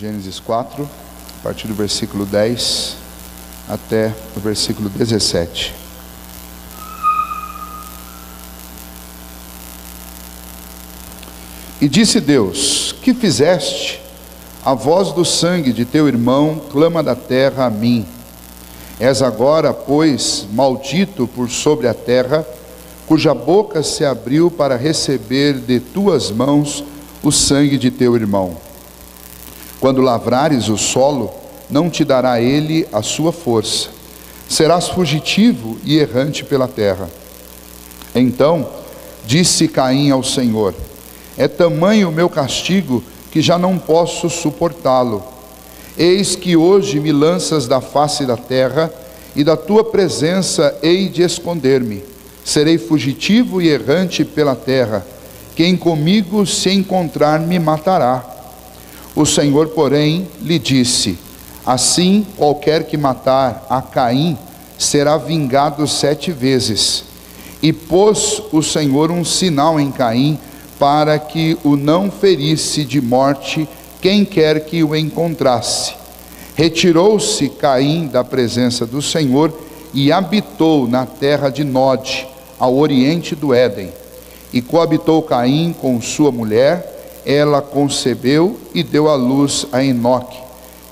Gênesis 4, a partir do versículo 10 até o versículo 17. E disse Deus: que fizeste? A voz do sangue de teu irmão clama da terra a mim. És agora, pois, maldito por sobre a terra, cuja boca se abriu para receber de tuas mãos o sangue de teu irmão. Quando lavrares o solo, não te dará ele a sua força. Serás fugitivo e errante pela terra. Então disse Caim ao Senhor: é tamanho o meu castigo que já não posso suportá-lo. Eis que hoje me lanças da face da terra, e da tua presença hei de esconder-me. Serei fugitivo e errante pela terra. Quem comigo se encontrar me matará. O Senhor, porém, lhe disse: assim qualquer que matar a Caim será vingado 7 vezes. E pôs o Senhor um sinal em Caim, para que o não ferisse de morte quem quer que o encontrasse. Retirou-se Caim da presença do Senhor e habitou na terra de Nod, ao oriente do Éden. E coabitou Caim com sua mulher, ela concebeu e deu à luz a Enoque.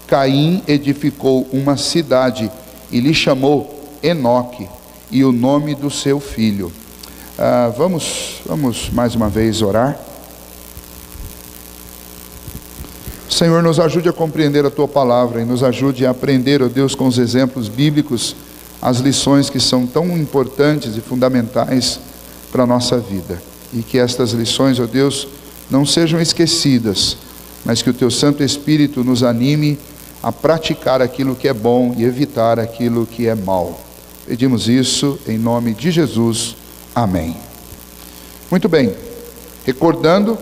Caim edificou uma cidade e lhe chamou Enoque, e o nome do seu filho. Vamos mais uma vez orar. Senhor, nos ajude a compreender a Tua palavra e nos ajude a aprender, ó Deus, com os exemplos bíblicos, as lições que são tão importantes e fundamentais para a nossa vida. E que estas lições, ó Deus, não sejam esquecidas, mas que o Teu Santo Espírito nos anime a praticar aquilo que é bom e evitar aquilo que é mal. Pedimos isso em nome de Jesus. Amém. Muito bem, recordando,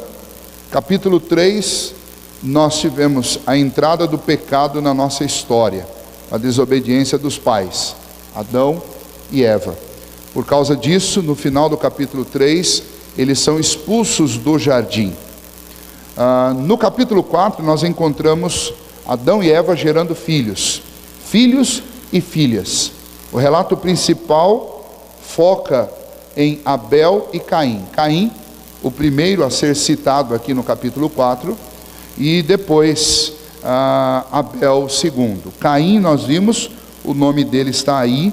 capítulo 3, nós tivemos a entrada do pecado na nossa história, a desobediência dos pais, Adão e Eva. Por causa disso, no final do capítulo 3, eles são expulsos do jardim. No capítulo 4, nós encontramos Adão e Eva gerando filhos e filhas. O relato principal foca em Abel e Caim. Caim, o primeiro a ser citado aqui no capítulo 4, e depois Abel, o segundo. Caim, nós vimos, o nome dele está aí,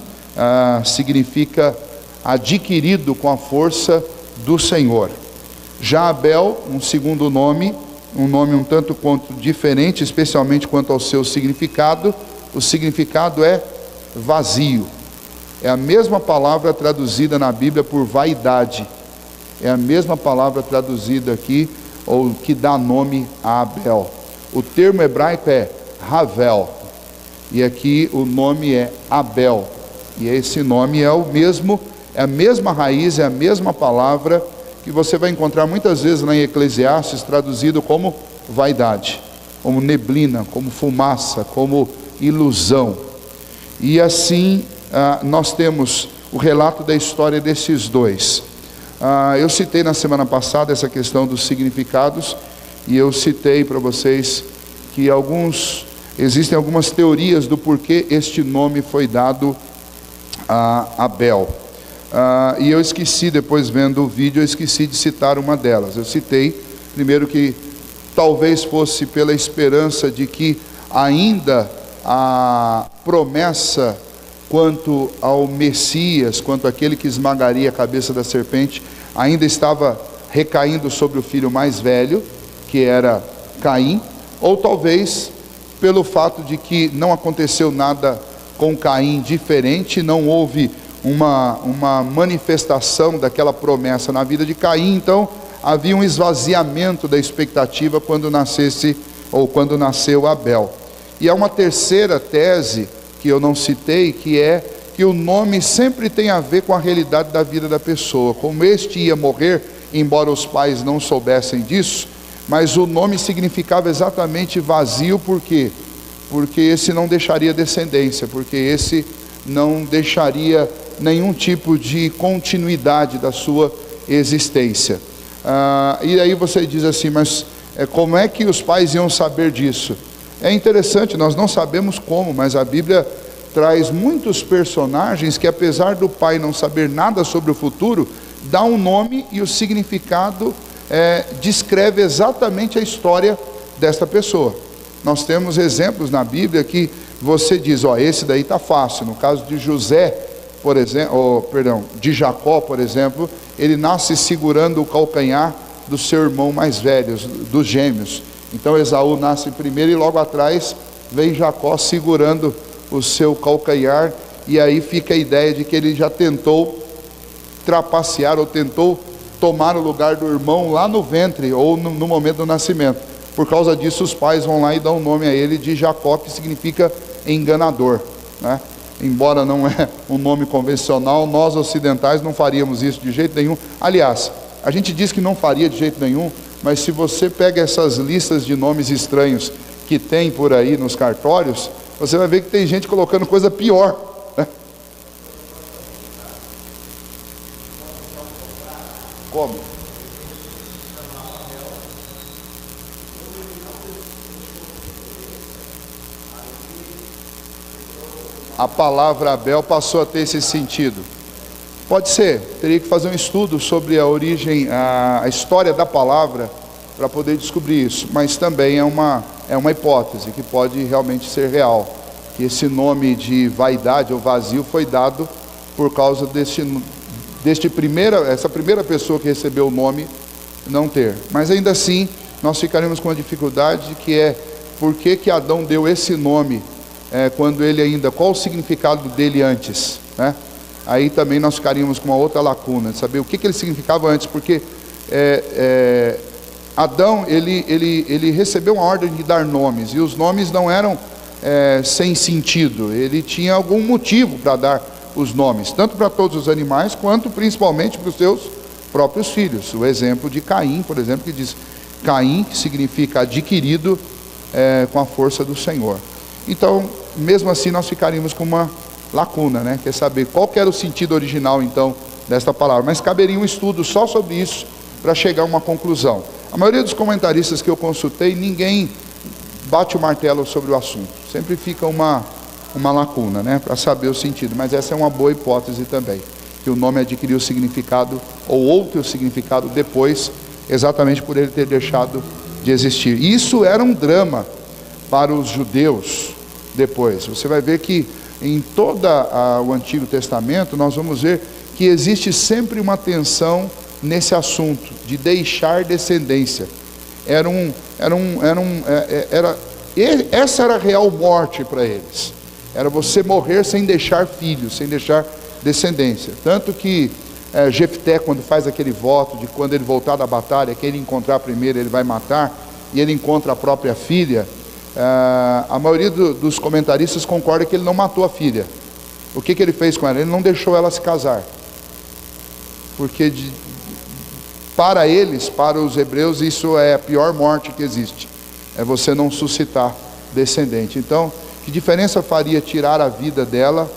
significa adquirido com a força do Senhor. Já Abel, um segundo nome, um nome um tanto quanto diferente, especialmente quanto ao seu significado. O significado é vazio. É a mesma palavra traduzida na Bíblia por vaidade. É a mesma palavra traduzida aqui, ou que dá nome a Abel. O termo hebraico é Havel, e aqui o nome é Abel. E esse nome é o mesmo, é a mesma raiz, é a mesma palavra que você vai encontrar muitas vezes lá em Eclesiastes, traduzido como vaidade, como neblina, como fumaça, como ilusão. E assim nós temos o relato da história desses dois. Eu citei na semana passada essa questão dos significados, e eu citei para vocês que existem algumas teorias do porquê este nome foi dado a Abel. E eu esqueci, depois vendo o vídeo, eu esqueci de citar uma delas. Eu citei, primeiro, que talvez fosse pela esperança de que ainda a promessa quanto ao Messias, quanto àquele que esmagaria a cabeça da serpente, ainda estava recaindo sobre o filho mais velho, que era Caim, ou talvez pelo fato de que não aconteceu nada com Caim diferente, não houve uma manifestação daquela promessa na vida de Caim, então havia um esvaziamento da expectativa quando nasceu Abel. E há uma terceira tese que eu não citei, que é que o nome sempre tem a ver com a realidade da vida da pessoa. Como este ia morrer, embora os pais não soubessem disso, mas o nome significava exatamente vazio. Por quê? Porque esse não deixaria descendência, porque esse não deixaria nenhum tipo de continuidade da sua existência. E aí você diz assim, mas como é que os pais iam saber disso? É interessante, nós não sabemos como, mas a Bíblia traz muitos personagens que, apesar do pai não saber nada sobre o futuro, dá um nome e o significado descreve exatamente a história desta pessoa. Nós temos exemplos na Bíblia que você diz, esse daí está fácil. No caso de José, por exemplo, de Jacó, por exemplo, ele nasce segurando o calcanhar do seu irmão mais velho, dos gêmeos. Então Esaú nasce primeiro e logo atrás vem Jacó segurando o seu calcanhar, e aí fica a ideia de que ele já tentou trapacear ou tentou tomar o lugar do irmão lá no ventre ou no momento do nascimento. Por causa disso, os pais vão lá e dão o nome a ele de Jacó, que significa enganador, né? Embora não é um nome convencional, nós ocidentais não faríamos isso de jeito nenhum. Aliás, a gente diz que não faria de jeito nenhum, mas se você pega essas listas de nomes estranhos que tem por aí nos cartórios, você vai ver que tem gente colocando coisa pior, né? Como? A palavra Abel passou a ter esse sentido. Pode ser, teria que fazer um estudo sobre a origem, a história da palavra, para poder descobrir isso, mas também é uma hipótese que pode realmente ser real, que esse nome de vaidade ou vazio foi dado por causa essa primeira pessoa que recebeu o nome não ter. Mas ainda assim, nós ficaremos com a dificuldade que é, por que Adão deu esse nome, quando ele ainda, qual o significado dele antes, né? Aí também nós ficaríamos com uma outra lacuna, de saber o que ele significava antes, porque Adão, ele recebeu uma ordem de dar nomes, e os nomes não eram sem sentido, ele tinha algum motivo para dar os nomes, tanto para todos os animais, quanto principalmente para os seus próprios filhos. O exemplo de Caim, por exemplo, que diz, Caim, que significa adquirido com a força do Senhor. Então, mesmo assim, nós ficaríamos com uma lacuna, né? Quer saber qual que era o sentido original, então, desta palavra. Mas caberia um estudo só sobre isso, para chegar a uma conclusão. A maioria dos comentaristas que eu consultei, ninguém bate o martelo sobre o assunto. Sempre fica uma lacuna, né? Para saber o sentido. Mas essa é uma boa hipótese também, que o nome adquiriu o significado, ou outro significado depois, exatamente por ele ter deixado de existir. Isso era um drama para os judeus depois. Você vai ver que em todo o Antigo Testamento nós vamos ver que existe sempre uma tensão nesse assunto de deixar descendência. Essa era a real morte para eles. Era você morrer sem deixar filhos, sem deixar descendência. Tanto que Jefté, quando faz aquele voto de quando ele voltar da batalha, que ele encontrar primeiro ele vai matar, e ele encontra a própria filha, a maioria dos comentaristas concorda que ele não matou a filha. O que ele fez com ela? Ele não deixou ela se casar, porque para eles, para os hebreus, isso é a pior morte que existe, é você não suscitar descendente. Então, que diferença faria tirar a vida dela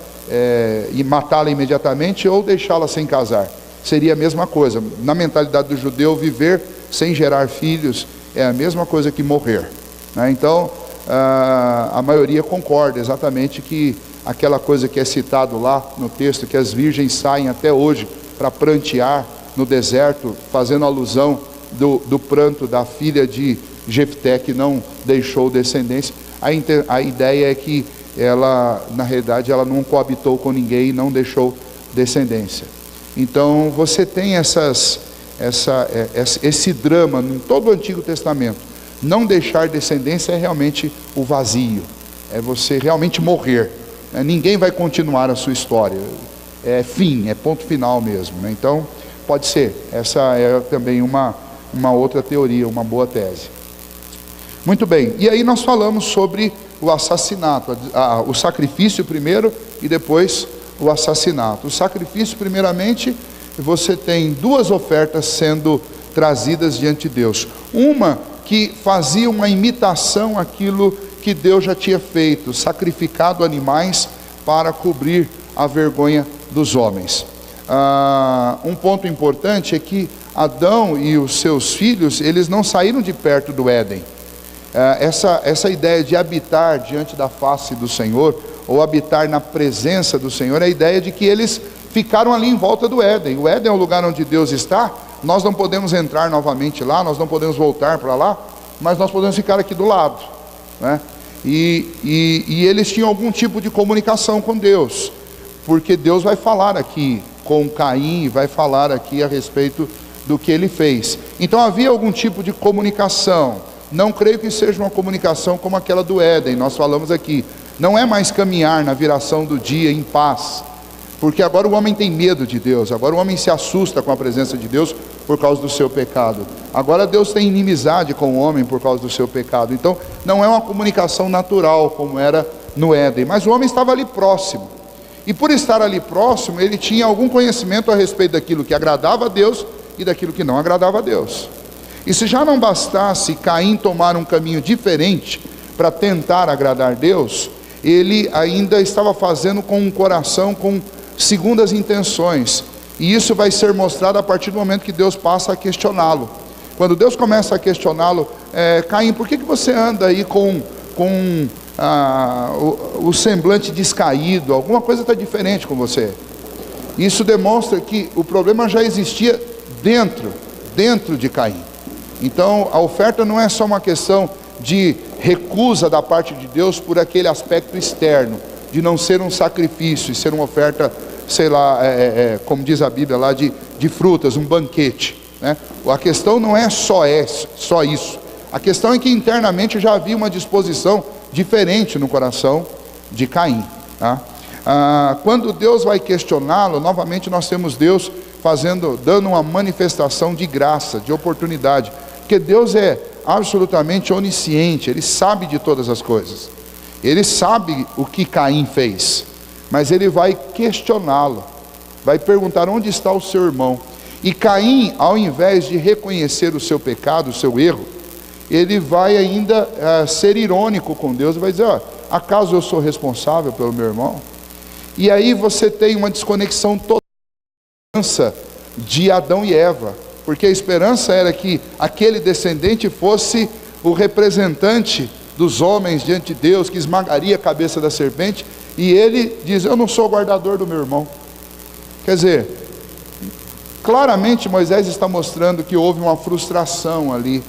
e matá-la imediatamente, ou deixá-la sem casar? Seria a mesma coisa. Na mentalidade do judeu, viver sem gerar filhos é a mesma coisa que morrer, né? Então, a maioria concorda exatamente que aquela coisa que é citado lá no texto, que as virgens saem até hoje para prantear no deserto, fazendo alusão do pranto da filha de Jefté, que não deixou descendência. A ideia é que ela, na realidade, ela não coabitou com ninguém e não deixou descendência. Então você tem esse drama em todo o Antigo Testamento. Não deixar descendência é realmente o vazio, é você realmente morrer, né? Ninguém vai continuar a sua história, é fim, é ponto final mesmo, né? Então pode ser, essa é também uma outra teoria, uma boa tese. Muito bem, e aí nós falamos sobre o assassinato, o sacrifício primeiro e depois o assassinato. O sacrifício, primeiramente, você tem duas ofertas sendo trazidas diante de Deus. Uma que fazia uma imitação àquilo que Deus já tinha feito, sacrificado animais para cobrir a vergonha dos homens. Um ponto importante é que Adão e os seus filhos, eles não saíram de perto do Éden. essa ideia de habitar diante da face do Senhor, ou habitar na presença do Senhor, é a ideia de que eles ficaram ali em volta do Éden. O Éden é o lugar onde Deus está. Nós não podemos entrar novamente lá, nós não podemos voltar para lá, mas nós podemos ficar aqui do lado, né? E eles tinham algum tipo de comunicação com Deus, porque Deus vai falar aqui com Caim, vai falar aqui a respeito do que ele fez. Então havia algum tipo de comunicação. Não creio que seja uma comunicação como aquela do Éden. Nós falamos aqui, não é mais caminhar na viração do dia em paz, porque agora o homem tem medo de Deus, agora o homem se assusta com a presença de Deus por causa do seu pecado. Agora Deus tem inimizade com o homem por causa do seu pecado. Então não é uma comunicação natural como era no Éden, mas o homem estava ali próximo, e por estar ali próximo, ele tinha algum conhecimento a respeito daquilo que agradava a Deus e daquilo que não agradava a Deus. E se já não bastasse Caim tomar um caminho diferente para tentar agradar Deus, ele ainda estava fazendo com um coração com segundas intenções, e isso vai ser mostrado a partir do momento que Deus passa a questioná-lo. Quando Deus começa a questioná-lo, Caim, por que você anda aí com o semblante descaído? Alguma coisa está diferente com você. Isso demonstra que o problema já existia dentro de Caim. Então a oferta não é só uma questão de recusa da parte de Deus por aquele aspecto externo, de não ser um sacrifício e ser uma oferta, sei lá, como diz a Bíblia lá, de frutas, um banquete, né? A questão não é só isso. A questão é que internamente já havia uma disposição diferente no coração de Caim, tá? Quando Deus vai questioná-lo, novamente nós temos Deus dando uma manifestação de graça, de oportunidade, porque Deus é absolutamente onisciente, Ele sabe de todas as coisas, Ele sabe o que Caim fez, mas Ele vai questioná-lo, vai perguntar onde está o seu irmão. E Caim, ao invés de reconhecer o seu pecado, o seu erro, ele vai ainda ser irônico com Deus, vai dizer, acaso eu sou responsável pelo meu irmão? E aí você tem uma desconexão total de Adão e Eva, porque a esperança era que aquele descendente fosse o representante dos homens diante de Deus, que esmagaria a cabeça da serpente, e ele diz, eu não sou guardador do meu irmão. Quer dizer, claramente Moisés está mostrando que houve uma frustração ali,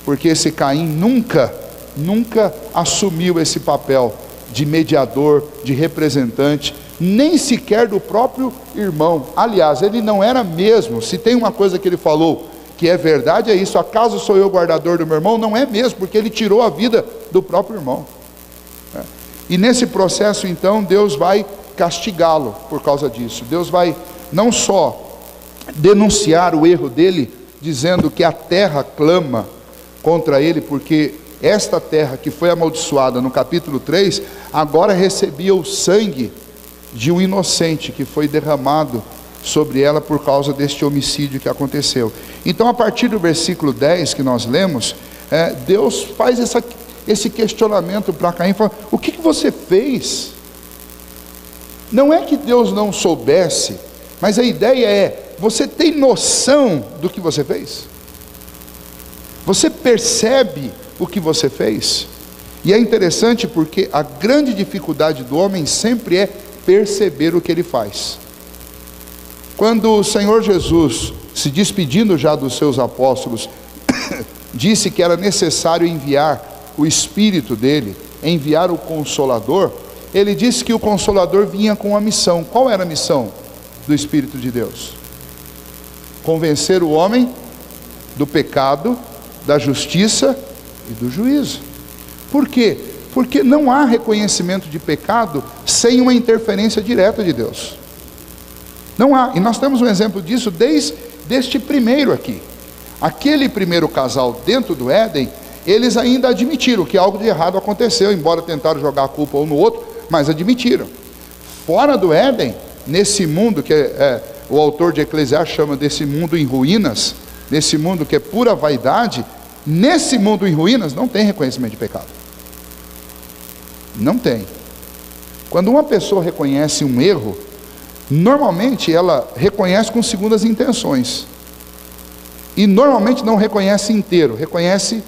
porque esse Caim nunca assumiu esse papel de mediador, de representante, nem sequer do próprio irmão. Aliás, ele não era mesmo. Se tem uma coisa que ele falou que é verdade, é isso, acaso sou eu guardador do meu irmão? Não é mesmo, porque ele tirou a vida do próprio irmão. E nesse processo então Deus vai castigá-lo por causa disso. Deus vai não só denunciar o erro dele, dizendo que a terra clama contra ele, porque esta terra que foi amaldiçoada no capítulo 3, agora recebia o sangue de um inocente que foi derramado sobre ela por causa deste homicídio que aconteceu. Então a partir do versículo 10 que nós lemos, Deus faz esse questionamento para Caim, fala, o que você fez? Não é que Deus não soubesse, mas a ideia é, você tem noção do que você fez? Você percebe o que você fez? E é interessante porque a grande dificuldade do homem sempre é perceber o que ele faz. Quando o Senhor Jesus, se despedindo já dos seus apóstolos, disse que era necessário enviar o Espírito dele, enviar o Consolador, ele disse que o Consolador vinha com uma missão. Qual era a missão do Espírito de Deus? Convencer o homem do pecado, da justiça e do juízo. Por quê? Porque não há reconhecimento de pecado sem uma interferência direta de Deus. Não há, e nós temos um exemplo disso desde este primeiro aqui. Aquele primeiro casal dentro do Éden, eles ainda admitiram que algo de errado aconteceu, embora tentaram jogar a culpa um no outro, mas admitiram. Fora do Éden, nesse mundo que o autor de Eclesiastes chama desse mundo em ruínas, nesse mundo que é pura vaidade, nesse mundo em ruínas não tem reconhecimento de pecado. Não tem. Quando uma pessoa reconhece um erro, normalmente ela reconhece com segundas intenções. E normalmente não reconhece inteiro, reconhece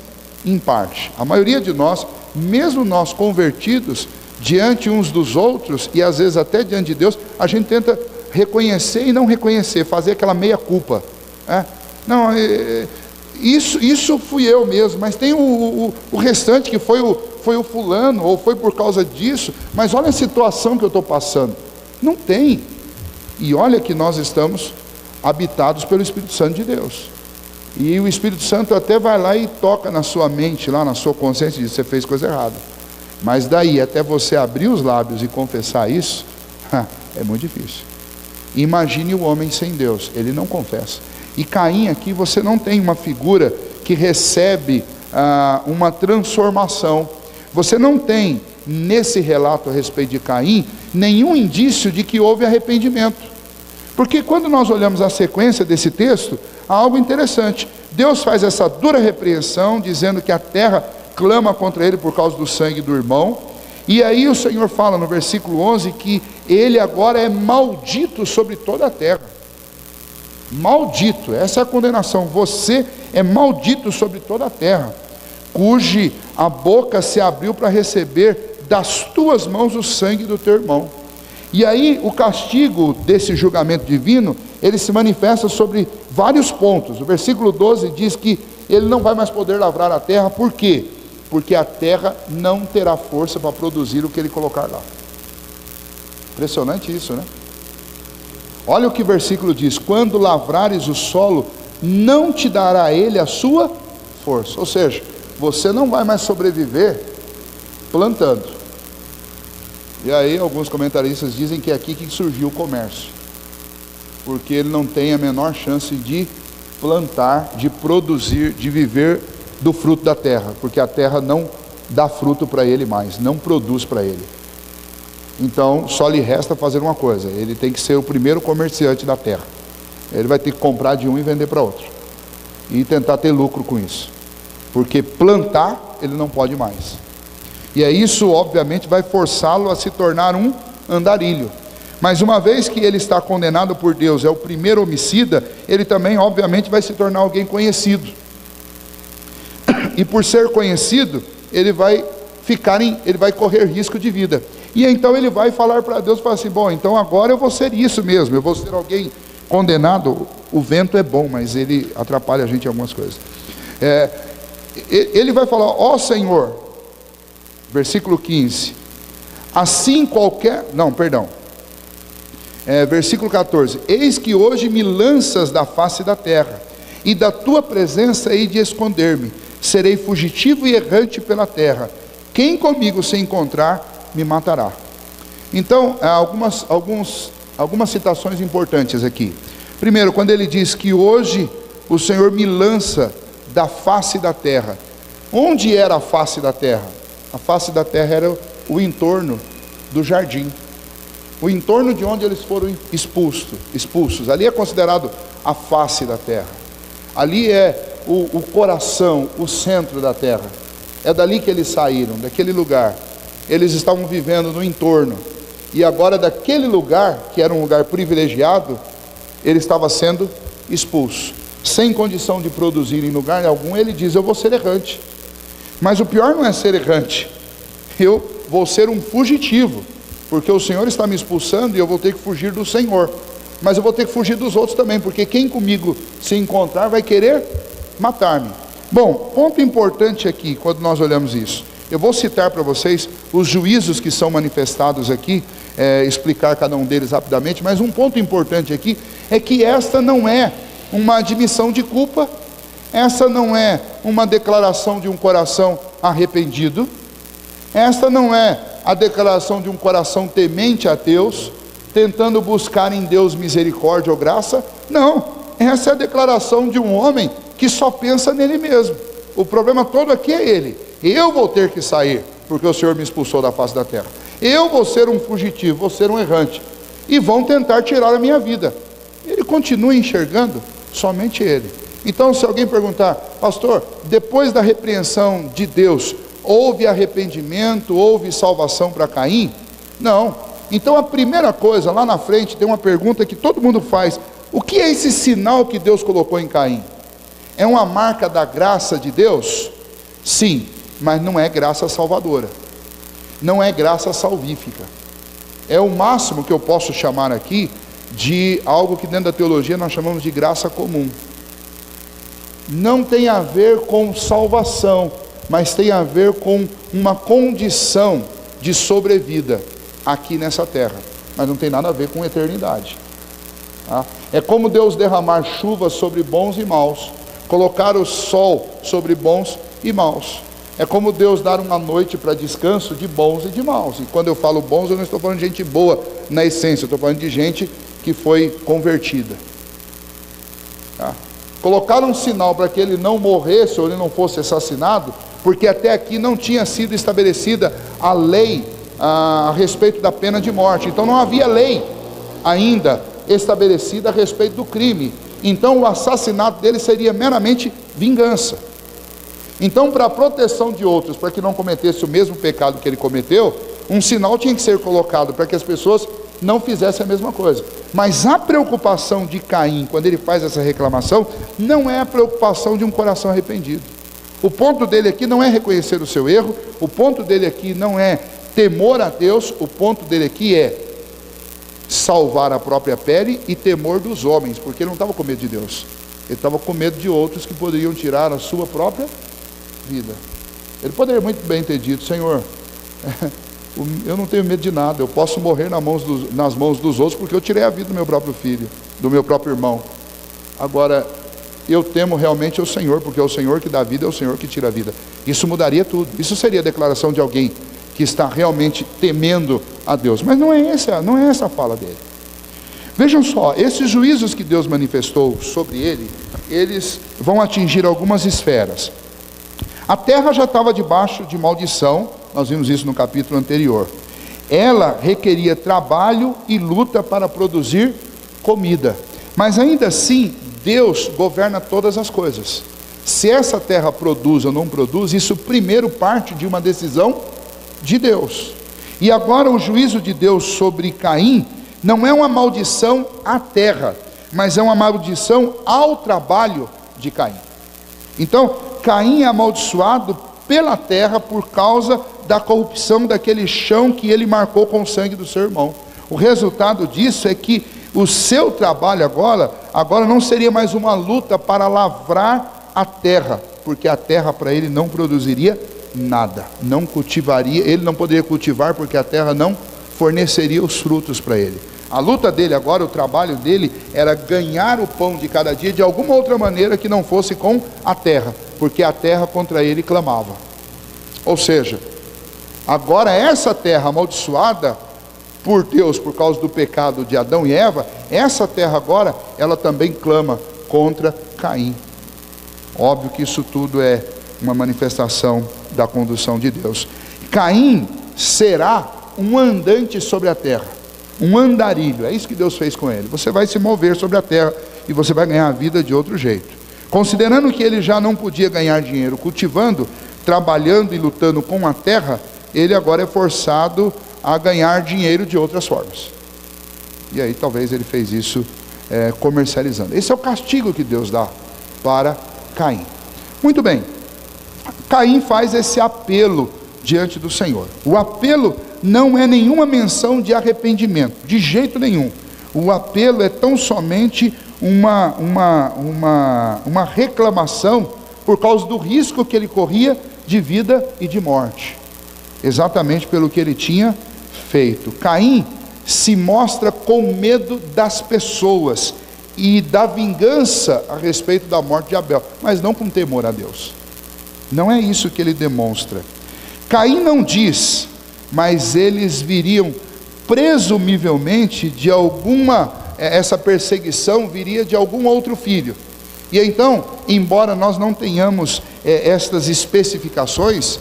em parte. A maioria de nós, mesmo nós convertidos, diante uns dos outros, e às vezes até diante de Deus, a gente tenta reconhecer e não reconhecer, fazer aquela meia culpa. Não, isso fui eu mesmo, mas tem o restante que foi o fulano, ou foi por causa disso, mas olha a situação que eu estou passando. Não tem. E olha que nós estamos habitados pelo Espírito Santo de Deus. E o Espírito Santo até vai lá e toca na sua mente, lá na sua consciência, e diz: você fez coisa errada. Mas daí até você abrir os lábios e confessar isso, é muito difícil. Imagine o homem sem Deus, ele não confessa. E Caim aqui, você não tem uma figura que recebe uma transformação. Você não tem, nesse relato a respeito de Caim, nenhum indício de que houve arrependimento. Porque quando nós olhamos a sequência desse texto, há algo interessante. Deus faz essa dura repreensão, dizendo que a terra clama contra ele por causa do sangue do irmão. E aí o Senhor fala no versículo 11 que ele agora é maldito sobre toda a terra. Maldito, essa é a condenação. Você é maldito sobre toda a terra, cuja a boca se abriu para receber das tuas mãos o sangue do teu irmão. E aí o castigo desse julgamento divino, ele se manifesta sobre vários pontos. O versículo 12 diz que ele não vai mais poder lavrar a terra. Por quê? Porque a terra não terá força para produzir o que ele colocar lá. Impressionante isso, né? Olha o que o versículo diz: quando lavrares o solo, não te dará ele a sua força. Ou seja, você não vai mais sobreviver plantando. E aí alguns comentaristas dizem que é aqui que surgiu o comércio, porque ele não tem a menor chance de plantar, de produzir, de viver do fruto da terra, porque a terra não dá fruto para ele mais, não produz para ele. Então só lhe resta fazer uma coisa: ele tem que ser o primeiro comerciante da terra. Ele vai ter que comprar de um e vender para outro, e tentar ter lucro com isso, porque plantar ele não pode mais. E é isso, obviamente, vai forçá-lo a se tornar um andarilho. Mas uma vez que ele está condenado por Deus, é o primeiro homicida, ele também, obviamente, vai se tornar alguém conhecido. E por ser conhecido, ele vai correr risco de vida. E então ele vai falar para Deus, fala assim: bom, então agora eu vou ser isso mesmo, eu vou ser alguém condenado. O vento é bom, mas ele atrapalha a gente em algumas coisas. Ele vai falar: ó Senhor, versículo 15, assim qualquer, não, perdão, versículo 14, eis que hoje me lanças da face da terra, e da tua presença hei de esconder-me, serei fugitivo e errante pela terra, quem comigo se encontrar, me matará. Então, algumas citações importantes aqui. Primeiro, quando ele diz que hoje o Senhor me lança da face da terra. Onde era a face da terra? A face da terra era o entorno do jardim, o entorno de onde eles foram expulsos. Ali é considerado a face da terra. Ali é o coração, o centro da terra. É dali que eles saíram, daquele lugar. Eles estavam vivendo no entorno, e agora daquele lugar, que era um lugar privilegiado, ele estava sendo expulso, sem condição de produzir em lugar algum. Ele diz: eu vou ser errante. Mas o pior não é ser errante, eu vou ser um fugitivo, porque o Senhor está me expulsando e eu vou ter que fugir do Senhor, mas eu vou ter que fugir dos outros também, porque quem comigo se encontrar vai querer matar-me. Bom, ponto importante aqui, quando nós olhamos isso, eu vou citar para vocês os juízos que são manifestados aqui, explicar cada um deles rapidamente, mas um ponto importante aqui é que esta não é uma admissão de culpa, essa não é uma declaração de um coração arrependido, esta não é a declaração de um coração temente a Deus, tentando buscar em Deus misericórdia ou graça. Não, essa é a declaração de um homem que só pensa nele mesmo. O problema todo aqui é ele. Eu vou ter que sair, porque o Senhor me expulsou da face da terra. Eu vou ser um fugitivo, vou ser um errante, e vão tentar tirar a minha vida. Ele continua enxergando somente ele. Então, se alguém perguntar: pastor, depois da repreensão de Deus, houve arrependimento, houve salvação para Caim? Não. Então a primeira coisa, lá na frente tem uma pergunta que todo mundo faz: o que é esse sinal que Deus colocou em Caim? É uma marca da graça de Deus? Sim, mas não é graça salvadora, não é graça salvífica. É o máximo que eu posso chamar aqui de algo que dentro da teologia nós chamamos de graça comum. Não tem a ver com salvação, mas tem a ver com uma condição de sobrevida aqui nessa terra, mas não tem nada a ver com eternidade. Tá? É como Deus derramar chuva sobre bons e maus, colocar o sol sobre bons e maus. É como Deus dar uma noite para descanso de bons e de maus. E quando eu falo bons, eu não estou falando de gente boa na essência, eu estou falando de gente que foi convertida. Tá? Colocar um sinal para que ele não morresse ou ele não fosse assassinado, porque até aqui não tinha sido estabelecida a lei a respeito da pena de morte. Então não havia lei ainda estabelecida a respeito do crime. Então o assassinato dele seria meramente vingança. Então, para a proteção de outros, para que não cometesse o mesmo pecado que ele cometeu, um sinal tinha que ser colocado para que as pessoas não fizessem a mesma coisa. Mas a preocupação de Caim, quando ele faz essa reclamação, não é a preocupação de um coração arrependido. O ponto dele aqui não é reconhecer o seu erro, o ponto dele aqui não é temor a Deus, o ponto dele aqui é salvar a própria pele e temor dos homens, porque ele não estava com medo de Deus, ele estava com medo de outros que poderiam tirar a sua própria vida. Ele poderia muito bem ter dito: Senhor, eu não tenho medo de nada, eu posso morrer nas mãos dos outros, porque eu tirei a vida do meu próprio filho, do meu próprio irmão. Agora, eu temo realmente o Senhor, porque é o Senhor que dá a vida, é o Senhor que tira a vida. Isso mudaria tudo. Isso seria a declaração de alguém que está realmente temendo a Deus. Mas não é essa a fala dele. Vejam só, esses juízos que Deus manifestou sobre ele, eles vão atingir algumas esferas. A terra já estava debaixo de maldição, nós vimos isso no capítulo anterior. Ela requeria trabalho e luta para produzir comida. Mas ainda assim, Deus governa todas as coisas. Se essa terra produz ou não produz, isso primeiro parte de uma decisão de Deus. E agora o juízo de Deus sobre Caim não é uma maldição à terra, mas é uma maldição ao trabalho de Caim. Então, Caim é amaldiçoado pela terra por causa da corrupção daquele chão que ele marcou com o sangue do seu irmão. O resultado disso é que o seu trabalho agora não seria mais uma luta para lavrar a terra, porque a terra para ele não produziria nada, não cultivaria, ele não poderia cultivar porque a terra não forneceria os frutos para ele. A luta dele agora, o trabalho dele era ganhar o pão de cada dia de alguma outra maneira que não fosse com a terra, porque a terra contra ele clamava. Ou seja, agora essa terra amaldiçoada por Deus por causa do pecado de Adão e Eva, essa terra agora, ela também clama contra Caim. Óbvio que isso tudo é uma manifestação da condução de Deus. Caim será um andante sobre a terra, um andarilho. É isso que Deus fez com ele. Você vai se mover sobre a terra e você vai ganhar a vida de outro jeito. Considerando que ele já não podia ganhar dinheiro cultivando, trabalhando e lutando com a terra, ele agora é forçado a ganhar dinheiro de outras formas. E aí talvez ele fez isso comercializando. Esse é o castigo que Deus dá para Caim. Muito bem, Caim faz esse apelo diante do Senhor. O apelo não é nenhuma menção de arrependimento, de jeito nenhum. O apelo é tão somente uma reclamação por causa do risco que ele corria de vida e de morte, exatamente pelo que ele tinha feito. Caim se mostra com medo das pessoas e da vingança a respeito da morte de Abel, mas não com temor a Deus. Não é isso que ele demonstra. Caim não diz, mas eles viriam presumivelmente de essa perseguição viria de algum outro filho. E então, embora nós não tenhamos estas especificações,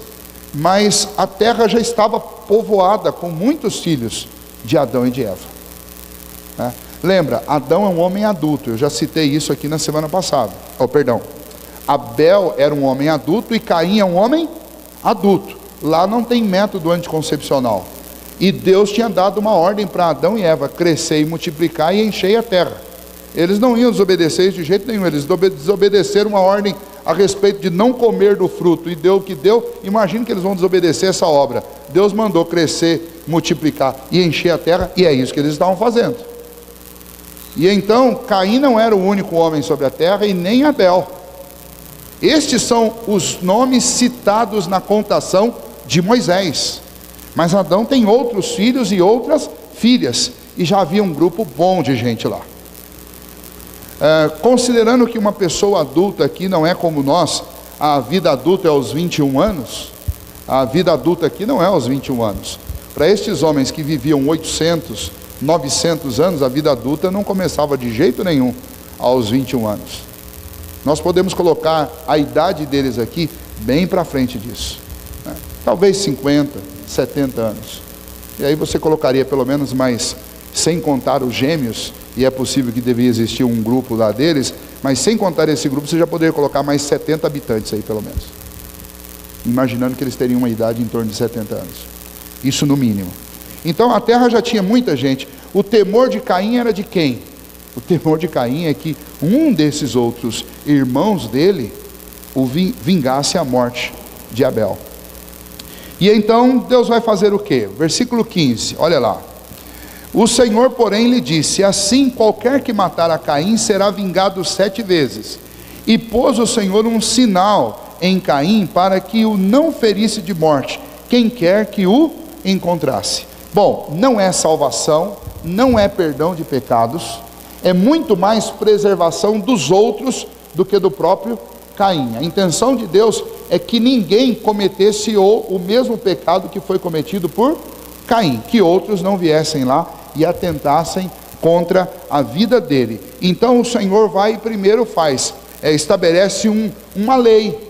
mas a terra já estava povoada com muitos filhos de Adão e de Eva. Lembra, Adão é um homem adulto, eu já citei isso aqui na semana passada. Abel era um homem adulto e Caim é um homem adulto. Lá não tem método anticoncepcional. E Deus tinha dado uma ordem para Adão e Eva: crescer e multiplicar e encher a terra. Eles não iam desobedecer isso de jeito nenhum. Eles desobedeceram uma ordem a respeito de não comer do fruto, e deu o que deu, imagine que eles vão desobedecer essa obra. Deus mandou crescer, multiplicar e encher a terra, e é isso que eles estavam fazendo. E então, Caim não era o único homem sobre a terra, e nem Abel. Estes são os nomes citados na contação de Moisés. Mas Adão tem outros filhos e outras filhas, e já havia um grupo bom de gente lá. Considerando que uma pessoa adulta aqui não é como nós, a vida adulta é aos 21 anos, a vida adulta aqui não é aos 21 anos. Para estes homens que viviam 800, 900 anos, a vida adulta não começava de jeito nenhum aos 21 anos. Nós podemos colocar a idade deles aqui bem para frente disso, né? Talvez 50, 70 anos. E aí você colocaria pelo menos mais, sem contar os gêmeos, e é possível que devia existir um grupo lá deles, mas sem contar esse grupo, você já poderia colocar mais 70 habitantes aí pelo menos, imaginando que eles teriam uma idade em torno de 70 anos, isso no mínimo. Então a terra já tinha muita gente. O temor de Caim era de quem? O temor de Caim é que um desses outros irmãos dele o vingasse a morte de Abel. E então Deus vai fazer o quê? Versículo 15, olha lá. O Senhor, porém, lhe disse: assim qualquer que matar a Caim será vingado 7 vezes. E pôs o Senhor um sinal em Caim para que o não ferisse de morte, quem quer que o encontrasse. Bom, não é salvação, não é perdão de pecados, é muito mais preservação dos outros do que do próprio Caim. A intenção de Deus é que ninguém cometesse o mesmo pecado que foi cometido por Caim, que outros não viessem lá e atentassem contra a vida dele. Então o Senhor vai e primeiro estabelece uma lei.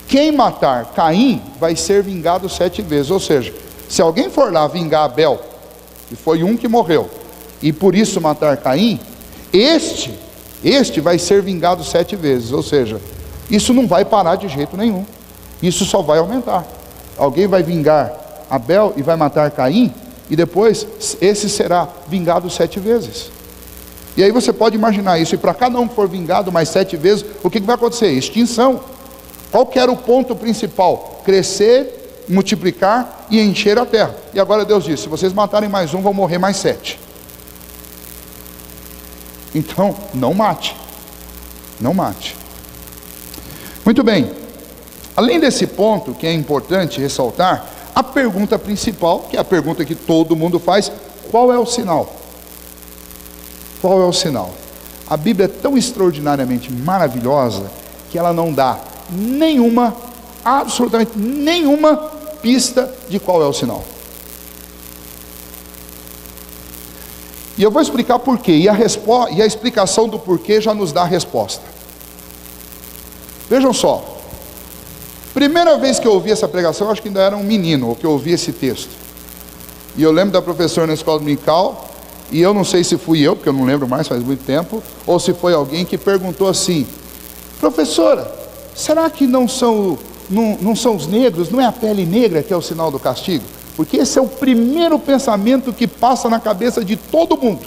Quem matar Caim vai ser vingado 7 vezes. Ou seja, se alguém for lá vingar Abel, que foi um que morreu, e por isso matar Caim, este vai ser vingado 7 vezes. Ou seja, isso não vai parar de jeito nenhum, isso só vai aumentar. Alguém vai vingar Abel e vai matar Caim, e depois esse será vingado 7 vezes. E aí você pode imaginar isso, e para cada um que for vingado mais 7 vezes, o que vai acontecer? Extinção. Qual que era o ponto principal? Crescer, multiplicar e encher a terra. E agora Deus diz: se vocês matarem mais um, vão morrer mais 7. Então, não mate. Não mate. Muito bem. Além desse ponto, que é importante ressaltar, a pergunta principal, que é a pergunta que todo mundo faz: qual é o sinal? Qual é o sinal? A Bíblia é tão extraordinariamente maravilhosa que ela não dá nenhuma, absolutamente nenhuma pista de qual é o sinal. E eu vou explicar porquê, e a explicação do porquê já nos dá a resposta. Vejam só, primeira vez que eu ouvi essa pregação, eu acho que ainda era um menino, ou que eu ouvi esse texto. E eu lembro da professora na escola dominical, e eu não sei se fui eu, porque eu não lembro mais, faz muito tempo, ou se foi alguém que perguntou assim: professora, será que não são os negros, não é a pele negra que é o sinal do castigo? Porque esse é o primeiro pensamento que passa na cabeça de todo mundo.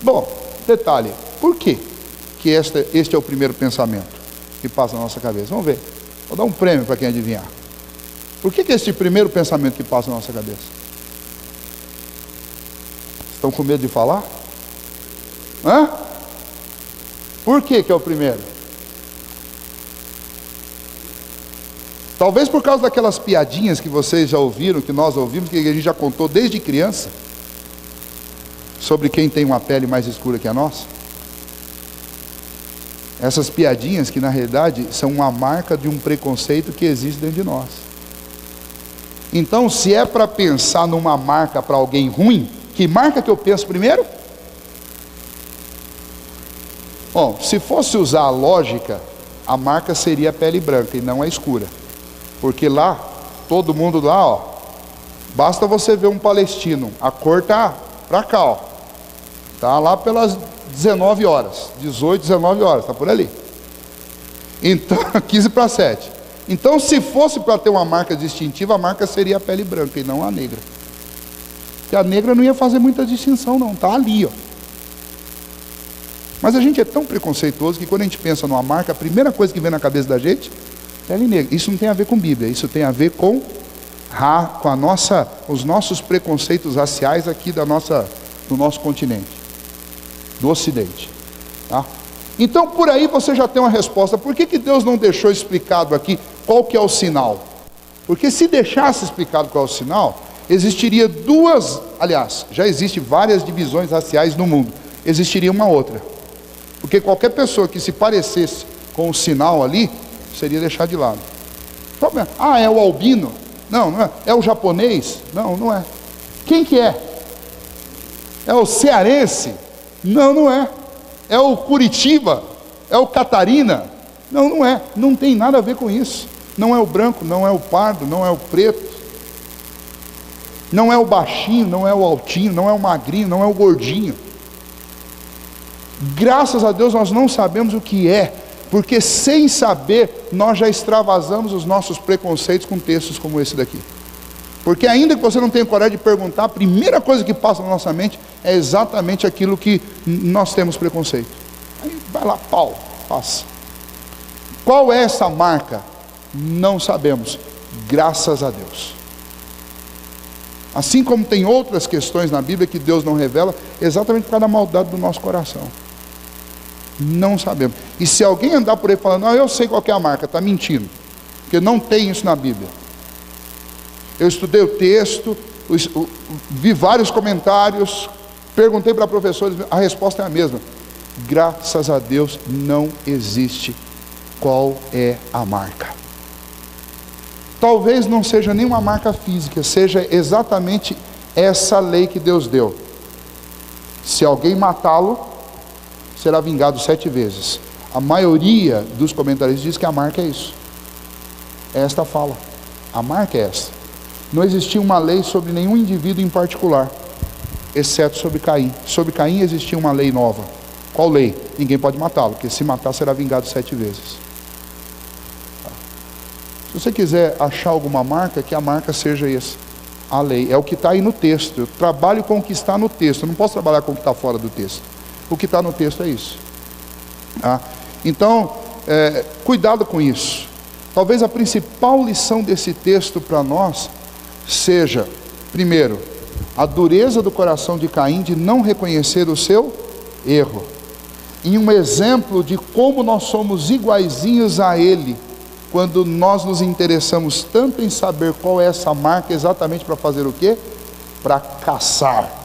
Bom, detalhe, por quê que este é o primeiro pensamento que passa na nossa cabeça? Vamos ver, vou dar um prêmio para quem adivinhar. Por que este é o primeiro pensamento que passa na nossa cabeça? Estão com medo de falar? Hã? Por que é o primeiro? Talvez por causa daquelas piadinhas que vocês já ouviram, que nós ouvimos, que a gente já contou desde criança, sobre quem tem uma pele mais escura que a nossa. Essas piadinhas que na realidade são uma marca de um preconceito que existe dentro de nós. Então, se é para pensar numa marca para alguém ruim, que marca que eu penso primeiro? Bom, se fosse usar a lógica, a marca seria a pele branca e não a escura. Porque lá, todo mundo lá, ó, basta você ver um palestino, a cor tá para cá, ó, tá lá pelas 19 horas, 18, 19 horas, tá por ali. Então, 15 para 7. Então, se fosse para ter uma marca distintiva, a marca seria a pele branca e não a negra. Porque a negra não ia fazer muita distinção não, tá ali, ó. Mas a gente é tão preconceituoso que quando a gente pensa numa marca, a primeira coisa que vem na cabeça da gente é pele negra. Isso não tem a ver com Bíblia, isso tem a ver com os nossos preconceitos raciais aqui do nosso continente, do Ocidente. Tá? Então por aí você já tem uma resposta. Por que Deus não deixou explicado aqui qual que é o sinal? Porque se deixasse explicado qual é o sinal, existiria já existem várias divisões raciais no mundo, existiria uma outra. Porque qualquer pessoa que se parecesse com o sinal ali, seria deixado de lado. É o albino? Não, não é. É o japonês? Não, não é. Quem que é? É o cearense? Não, não é. É o Curitiba? É o Catarina? Não, não é. Não tem nada a ver com isso. Não é o branco, não é o pardo, não é o preto. Não é o baixinho, não é o altinho, não é o magrinho, não é o gordinho. Graças a Deus nós não sabemos o que é, porque sem saber nós já extravasamos os nossos preconceitos com textos como esse daqui. Porque ainda que você não tenha coragem de perguntar, a primeira coisa que passa na nossa mente é exatamente aquilo que nós temos preconceito. Aí vai lá, pau, passa. Qual é essa marca? Não sabemos, graças a Deus. Assim como tem outras questões na Bíblia que Deus não revela, exatamente por causa da maldade do nosso coração. Não sabemos. E se alguém andar por aí falando, não, eu sei qual que é a marca, está mentindo. Porque não tem isso na Bíblia. Eu estudei o texto, vi vários comentários, perguntei para professores, a resposta é a mesma. Graças a Deus não existe qual é a marca. Talvez não seja nenhuma marca física, seja exatamente essa lei que Deus deu. Se alguém matá-lo, será vingado 7 vezes. A maioria dos comentaristas diz que a marca é isso. É esta fala. A marca é essa. Não existia uma lei sobre nenhum indivíduo em particular, exceto sobre Caim. Sobre Caim existia uma lei nova. Qual lei? Ninguém pode matá-lo, porque se matar será vingado 7 vezes. Se você quiser achar alguma marca, que a marca seja essa, a lei. É o que está aí no texto. Eu trabalho com o que está no texto. Eu não posso trabalhar com o que está fora do texto. O que está no texto é isso. Tá? Então, cuidado com isso. Talvez a principal lição desse texto para nós seja, primeiro, a dureza do coração de Caim de não reconhecer o seu erro. E um exemplo de como nós somos iguaizinhos a ele, quando nós nos interessamos tanto em saber qual é essa marca, exatamente para fazer o quê? Para caçar.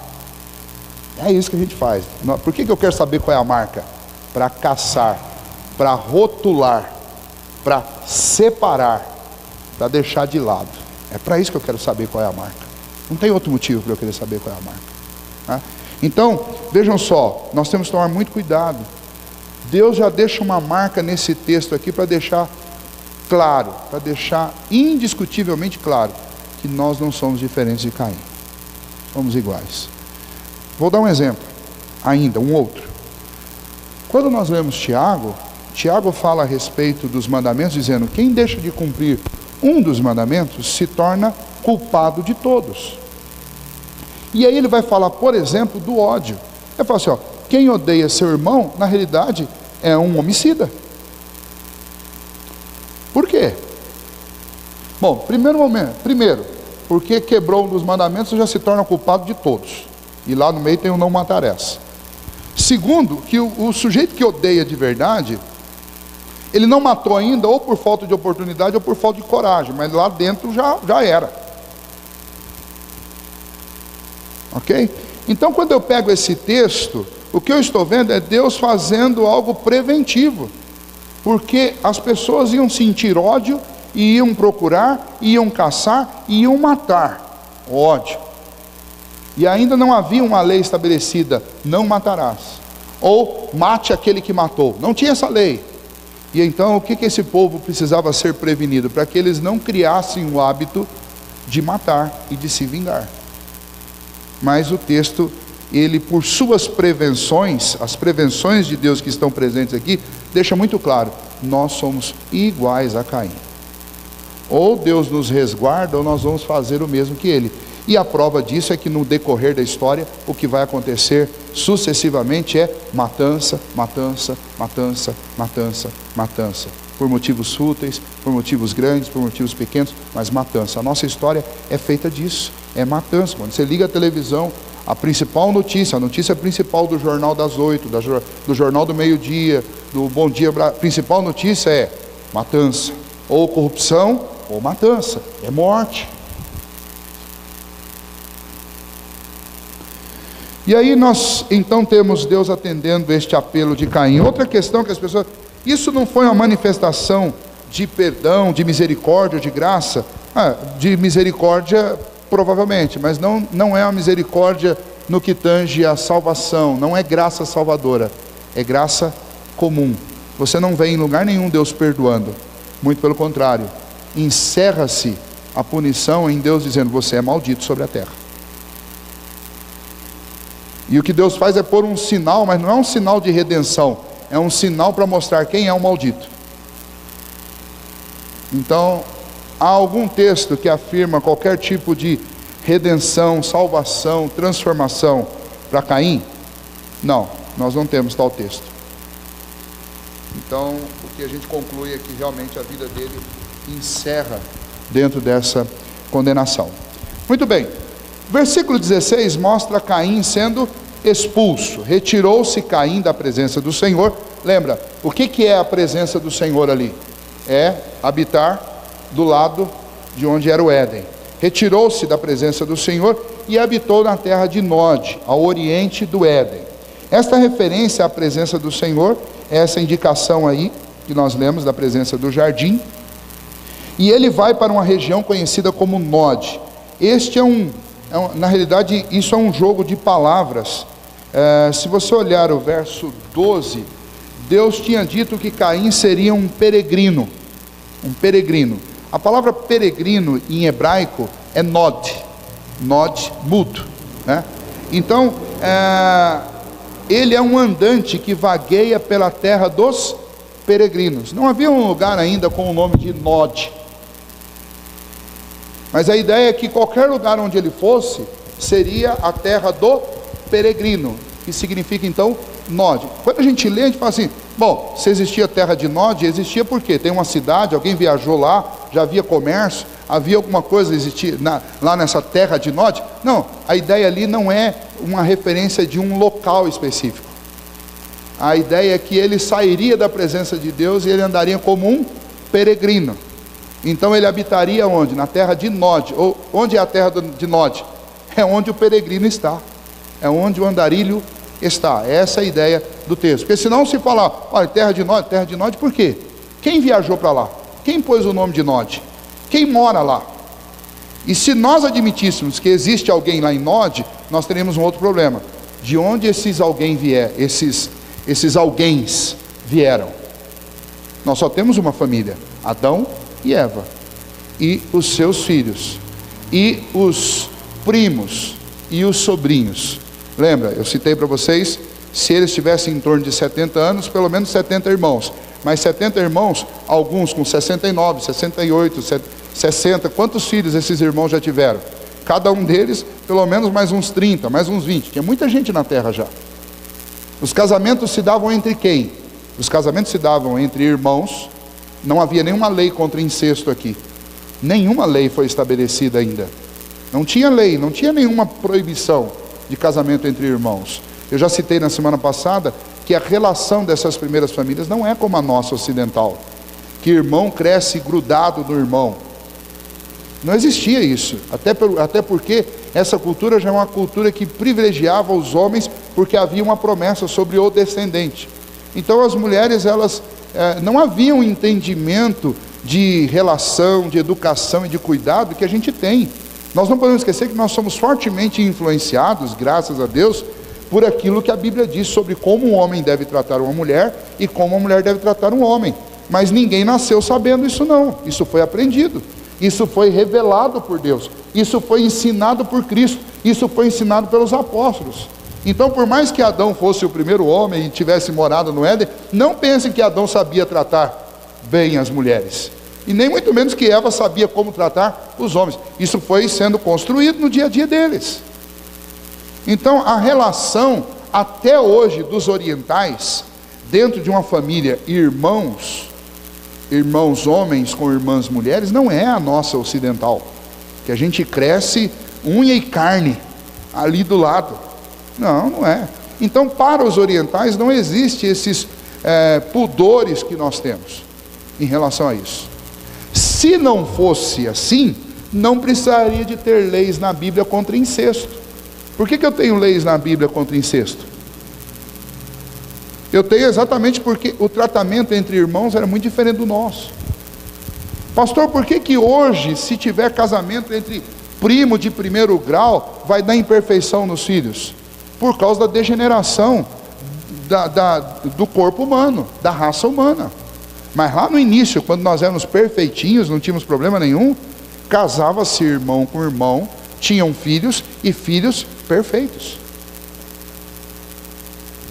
É isso que a gente faz. Por que eu quero saber qual é a marca? Para caçar, para rotular, para separar, para deixar de lado. É para isso que eu quero saber qual é a marca. Não tem outro motivo para eu querer saber qual é a marca. Tá? Então, vejam só, nós temos que tomar muito cuidado. Deus já deixa uma marca nesse texto aqui para deixar claro, para deixar indiscutivelmente claro que nós não somos diferentes de Caim. Somos iguais. Vou dar um exemplo, ainda, um outro. Quando nós lemos Tiago, Tiago fala a respeito dos mandamentos, dizendo, quem deixa de cumprir um dos mandamentos, se torna culpado de todos. E aí ele vai falar, por exemplo, do ódio. Ele fala assim, quem odeia seu irmão, na realidade, é um homicida. Por quê? Bom, primeiro, porque quebrou um dos mandamentos, já se torna culpado de todos. E lá no meio tem o não matarás. Segundo, que o sujeito que odeia de verdade, ele não matou ainda, ou por falta de oportunidade, ou por falta de coragem, mas lá dentro já era. Ok? Então, quando eu pego esse texto, o que eu estou vendo é Deus fazendo algo preventivo. Porque as pessoas iam sentir ódio, e iam procurar, iam caçar, e iam matar. Ódio. E ainda não havia uma lei estabelecida, não matarás. Ou mate aquele que matou. Não tinha essa lei. E então o que esse povo precisava ser prevenido? Para que eles não criassem o hábito de matar e de se vingar. Mas o texto, ele por suas prevenções, as prevenções de Deus que estão presentes aqui, deixa muito claro, nós somos iguais a Caim. Ou Deus nos resguarda, ou nós vamos fazer o mesmo que ele. E a prova disso é que no decorrer da história, o que vai acontecer sucessivamente é matança, matança, matança, matança, matança. Por motivos fúteis, por motivos grandes, por motivos pequenos, mas matança. A nossa história é feita disso, é matança. Quando você liga a televisão, a principal notícia, a notícia principal do Jornal das 8, do Jornal do Meio-Dia, do Bom Dia, a principal notícia é matança, ou corrupção, ou matança, é morte. E aí nós então temos Deus atendendo este apelo de Caim. Outra questão que as pessoas... Isso não foi uma manifestação de perdão, de misericórdia, de graça? De misericórdia, provavelmente, mas não é uma misericórdia no que tange a salvação, não é graça salvadora, é graça comum. Você não vê em lugar nenhum Deus perdoando, muito pelo contrário, encerra-se a punição em Deus dizendo: você é maldito sobre a terra. E o que Deus faz é pôr um sinal, mas não é um sinal de redenção, é um sinal para mostrar quem é o maldito. Então, há algum texto que afirma qualquer tipo de redenção, salvação, transformação para Caim? Não, nós não temos tal texto. Então, o que a gente conclui é que realmente a vida dele encerra dentro dessa condenação. Muito bem, versículo 16 mostra Caim sendo expulso. Retirou-se Caim da presença do Senhor. Lembra, o que é a presença do Senhor ali? É habitar do lado de onde era o Éden. Retirou-se da presença do Senhor e habitou na terra de Nod, ao oriente do Éden. Esta referência à presença do Senhor é essa indicação aí, que nós lemos da presença do jardim. E ele vai para uma região conhecida como Nod. Este na realidade, isso é um jogo de palavras. Se você olhar o verso 12, Deus tinha dito que Caim seria um peregrino. Um peregrino. A palavra peregrino em hebraico é nod, mudo, né? Então, ele é um andante que vagueia pela terra dos peregrinos. Não havia um lugar ainda com o nome de Nod, mas a ideia é que qualquer lugar onde ele fosse seria a terra do peregrino, que significa então Nod. Quando a gente lê, a gente fala assim: bom, se existia a terra de Nod, existia porque tem uma cidade, alguém viajou lá, já havia comércio, havia alguma coisa existia lá nessa terra de Nod. Não, a ideia ali não é uma referência de um local específico. A ideia é que ele sairia da presença de Deus e ele andaria como um peregrino. Então ele habitaria onde? Na terra de Nod. Ou onde é a terra de Nod? É onde o peregrino está, é onde o andarilho está. Essa é a ideia do texto. Porque senão se falar, olha, terra de Nod, por quê? Quem viajou para lá? Quem pôs o nome de Nod? Quem mora lá? E se nós admitíssemos que existe alguém lá em Nod, nós teríamos um outro problema. De onde esses alguém esses alguéms vieram? Nós só temos uma família, Adão e Eva, e os seus filhos, e os primos, e os sobrinhos. Lembra, eu citei para vocês, se eles tivessem em torno de 70 anos, pelo menos 70 irmãos, mas 70 irmãos, alguns com 69, 68, 60, quantos filhos esses irmãos já tiveram? Cada um deles, pelo menos mais uns 30, mais uns 20, que é muita gente na terra já. Os casamentos se davam entre quem? Os casamentos se davam entre irmãos. Não havia nenhuma lei contra incesto aqui, nenhuma lei foi estabelecida ainda, não tinha lei, não tinha nenhuma proibição de casamento entre irmãos. Eu já citei na semana passada que a relação dessas primeiras famílias não é como a nossa ocidental, que irmão cresce grudado no irmão. Não existia isso, até porque essa cultura já é uma cultura que privilegiava os homens, porque havia uma promessa sobre o descendente. Então as mulheres, elas não havia um entendimento de relação, de educação e de cuidado que a gente tem. Nós não podemos esquecer que nós somos fortemente influenciados, graças a Deus, por aquilo que a Bíblia diz sobre como um homem deve tratar uma mulher e como uma mulher deve tratar um homem. Mas ninguém nasceu sabendo isso não, isso foi aprendido, isso foi revelado por Deus, isso foi ensinado por Cristo, isso foi ensinado pelos apóstolos. Então, por mais que Adão fosse o primeiro homem e tivesse morado no Éden, não pensem que Adão sabia tratar bem as mulheres. E nem muito menos que Eva sabia como tratar os homens. Isso foi sendo construído no dia a dia deles. Então a relação até hoje dos orientais, dentro de uma família, irmãos homens com irmãs mulheres, não é a nossa ocidental, que a gente cresce unha e carne ali do lado. Não é. Então para os orientais não existe esses pudores que nós temos em relação a isso. Se não fosse assim, não precisaria de ter leis na Bíblia contra incesto. Por que eu tenho leis na Bíblia contra incesto? Eu tenho exatamente porque o tratamento entre irmãos era muito diferente do nosso. Pastor, por que hoje, se tiver casamento entre primo de primeiro grau, vai dar imperfeição nos filhos? Por causa da degeneração do corpo humano, da raça humana. Mas lá no início, quando nós éramos perfeitinhos, não tínhamos problema nenhum, casava-se irmão com irmão, tinham filhos e filhos perfeitos.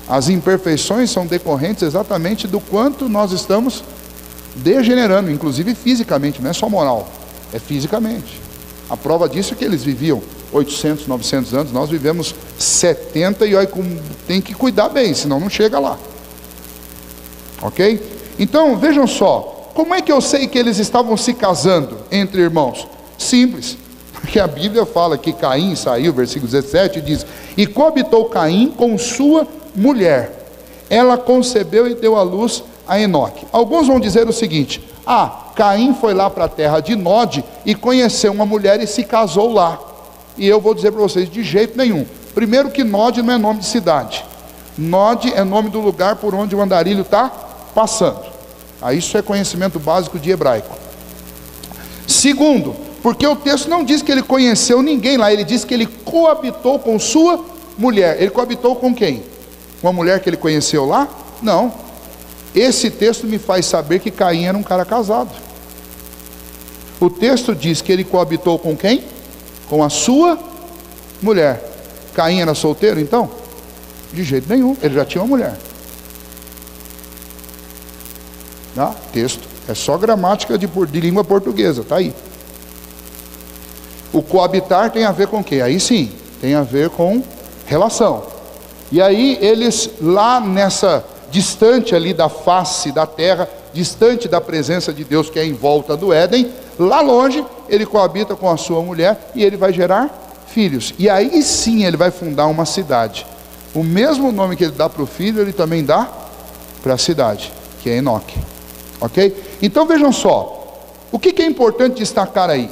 As imperfeições são decorrentes exatamente do quanto nós estamos degenerando, inclusive fisicamente, não é só moral, é fisicamente. A prova disso é que eles viviam 800, 900 anos, nós vivemos 70 e tem que cuidar bem, senão não chega lá. Ok? Então, vejam só, como é que eu sei que eles estavam se casando entre irmãos? Simples, porque a Bíblia fala que Caim saiu, versículo 17, diz: e coabitou Caim com sua mulher, ela concebeu e deu à luz a Enoque. Alguns vão dizer o seguinte: Caim foi lá para a terra de Nod e conheceu uma mulher e se casou lá. E eu vou dizer para vocês, de jeito nenhum. Primeiro que Nod não é nome de cidade, Nod é nome do lugar por onde o andarilho está passando. Isso é conhecimento básico de hebraico. Segundo, porque o texto não diz que ele conheceu ninguém lá, ele diz que ele coabitou com sua mulher. Ele coabitou com quem? Com a mulher que ele conheceu lá? Não. Esse texto me faz saber que Caim era um cara casado. O texto diz que ele coabitou com quem? Com a sua mulher. Caim era solteiro então? De jeito nenhum, ele já tinha uma mulher. Texto, é só gramática de língua portuguesa, está aí. O coabitar tem a ver com o quê? Aí sim, tem a ver com relação. E aí eles lá nessa, distante ali da face da terra, distante da presença de Deus que é em volta do Éden, lá longe ele coabita com a sua mulher e ele vai gerar filhos. E aí sim ele vai fundar uma cidade. O mesmo nome que ele dá para o filho, ele também dá para a cidade, que é Enoque. Ok? Então vejam só, o que é importante destacar aí?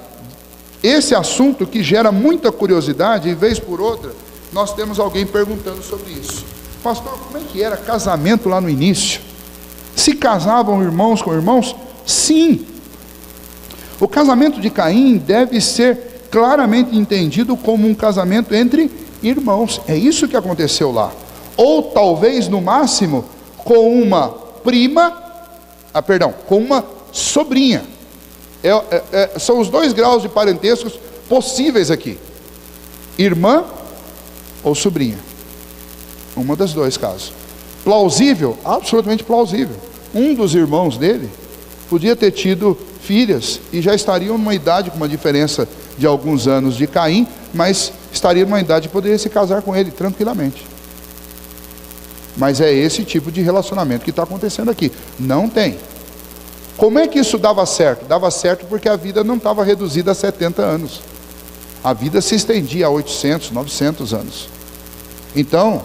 Esse assunto que gera muita curiosidade, e vez por outra, nós temos alguém perguntando sobre isso. Pastor, como é que era casamento lá no início? Se casavam irmãos com irmãos? Sim. O casamento de Caim deve ser claramente entendido como um casamento entre irmãos. É isso que aconteceu lá. Ou talvez, no máximo, com uma prima, com uma sobrinha. São os dois graus de parentescos possíveis aqui: irmã ou sobrinha. Uma das dois casos. Plausível? Absolutamente plausível. Um dos irmãos dele podia ter tido filhas e já estariam numa idade, com uma diferença de alguns anos de Caim, mas estaria numa idade que poderia se casar com ele tranquilamente. Mas é esse tipo de relacionamento que está acontecendo aqui. Não tem. Como é que isso dava certo? Dava certo porque a vida não estava reduzida a 70 anos. A vida se estendia a 800, 900 anos. Então,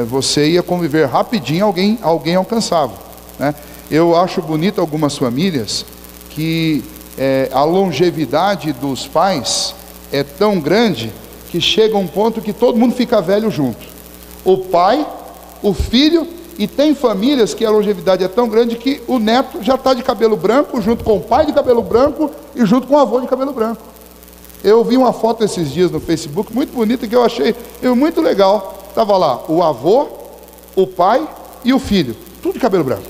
você ia conviver rapidinho, alguém alcançava, né? Eu acho bonito algumas famílias que a longevidade dos pais é tão grande que chega um ponto que todo mundo fica velho junto. O pai, o filho, e tem famílias que a longevidade é tão grande que o neto já está de cabelo branco, junto com o pai de cabelo branco e junto com o avô de cabelo branco. Eu vi uma foto esses dias no Facebook, muito bonita, que eu achei muito legal. Estava lá o avô, o pai e o filho, tudo de cabelo branco.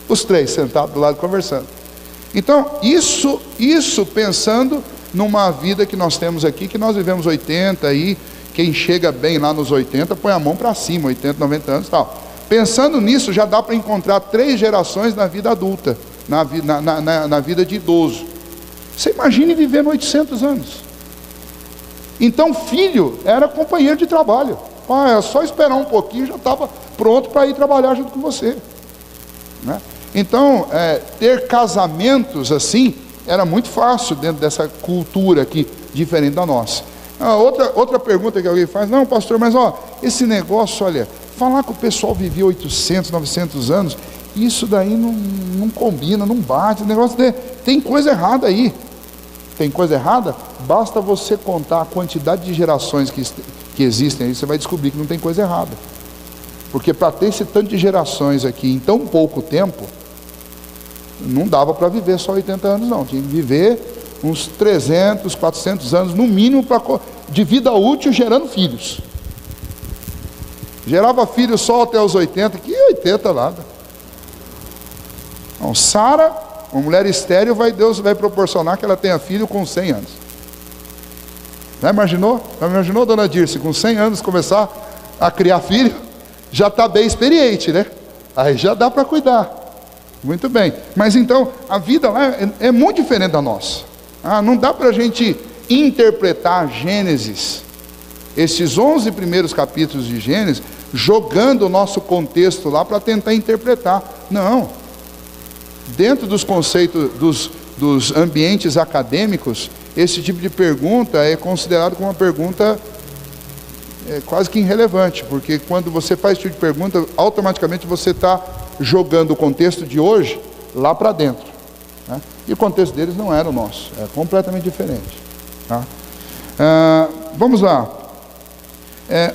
Os três sentados do lado conversando. Então, isso pensando numa vida que nós temos aqui, que nós vivemos 80 e quem chega bem lá nos 80, põe a mão para cima, 80, 90 anos e tal. Pensando nisso, já dá para encontrar 3 gerações na vida adulta. na vida de idoso. Você imagine vivendo 800 anos. Então filho era companheiro de trabalho. É só esperar um pouquinho, já estava pronto para ir trabalhar junto com você, né? Então, ter casamentos assim, era muito fácil dentro dessa cultura aqui, diferente da nossa. Outra pergunta que alguém faz: não, pastor, mas esse negócio, olha, falar que o pessoal vivia 800, 900 anos, isso daí não combina, não bate, o negócio tem coisa errada aí. Tem coisa errada? Basta você contar a quantidade de gerações que existem aí, você vai descobrir que não tem coisa errada. Porque para ter esse tanto de gerações aqui em tão pouco tempo, não dava para viver só 80 anos não, tinha que viver uns 300, 400 anos no mínimo de vida útil, gerando filhos. Gerava filhos só até os 80, que 80 nada. Então, Sara, uma mulher estéril, Deus vai proporcionar que ela tenha filho com 100 anos. Já imaginou? Já imaginou, dona Dirce, com 100 anos começar a criar filho? Já está bem experiente, né? Aí já dá para cuidar. Muito bem. Mas então, a vida lá é muito diferente da nossa. Não dá para a gente interpretar Gênesis, esses 11 primeiros capítulos de Gênesis, jogando o nosso contexto lá para tentar interpretar. Não. Dentro dos conceitos dos ambientes acadêmicos, esse tipo de pergunta é considerado como uma pergunta quase que irrelevante, porque quando você faz esse tipo de pergunta, automaticamente você está jogando o contexto de hoje lá para dentro, né? E o contexto deles não era o nosso, é completamente diferente, tá? Vamos lá.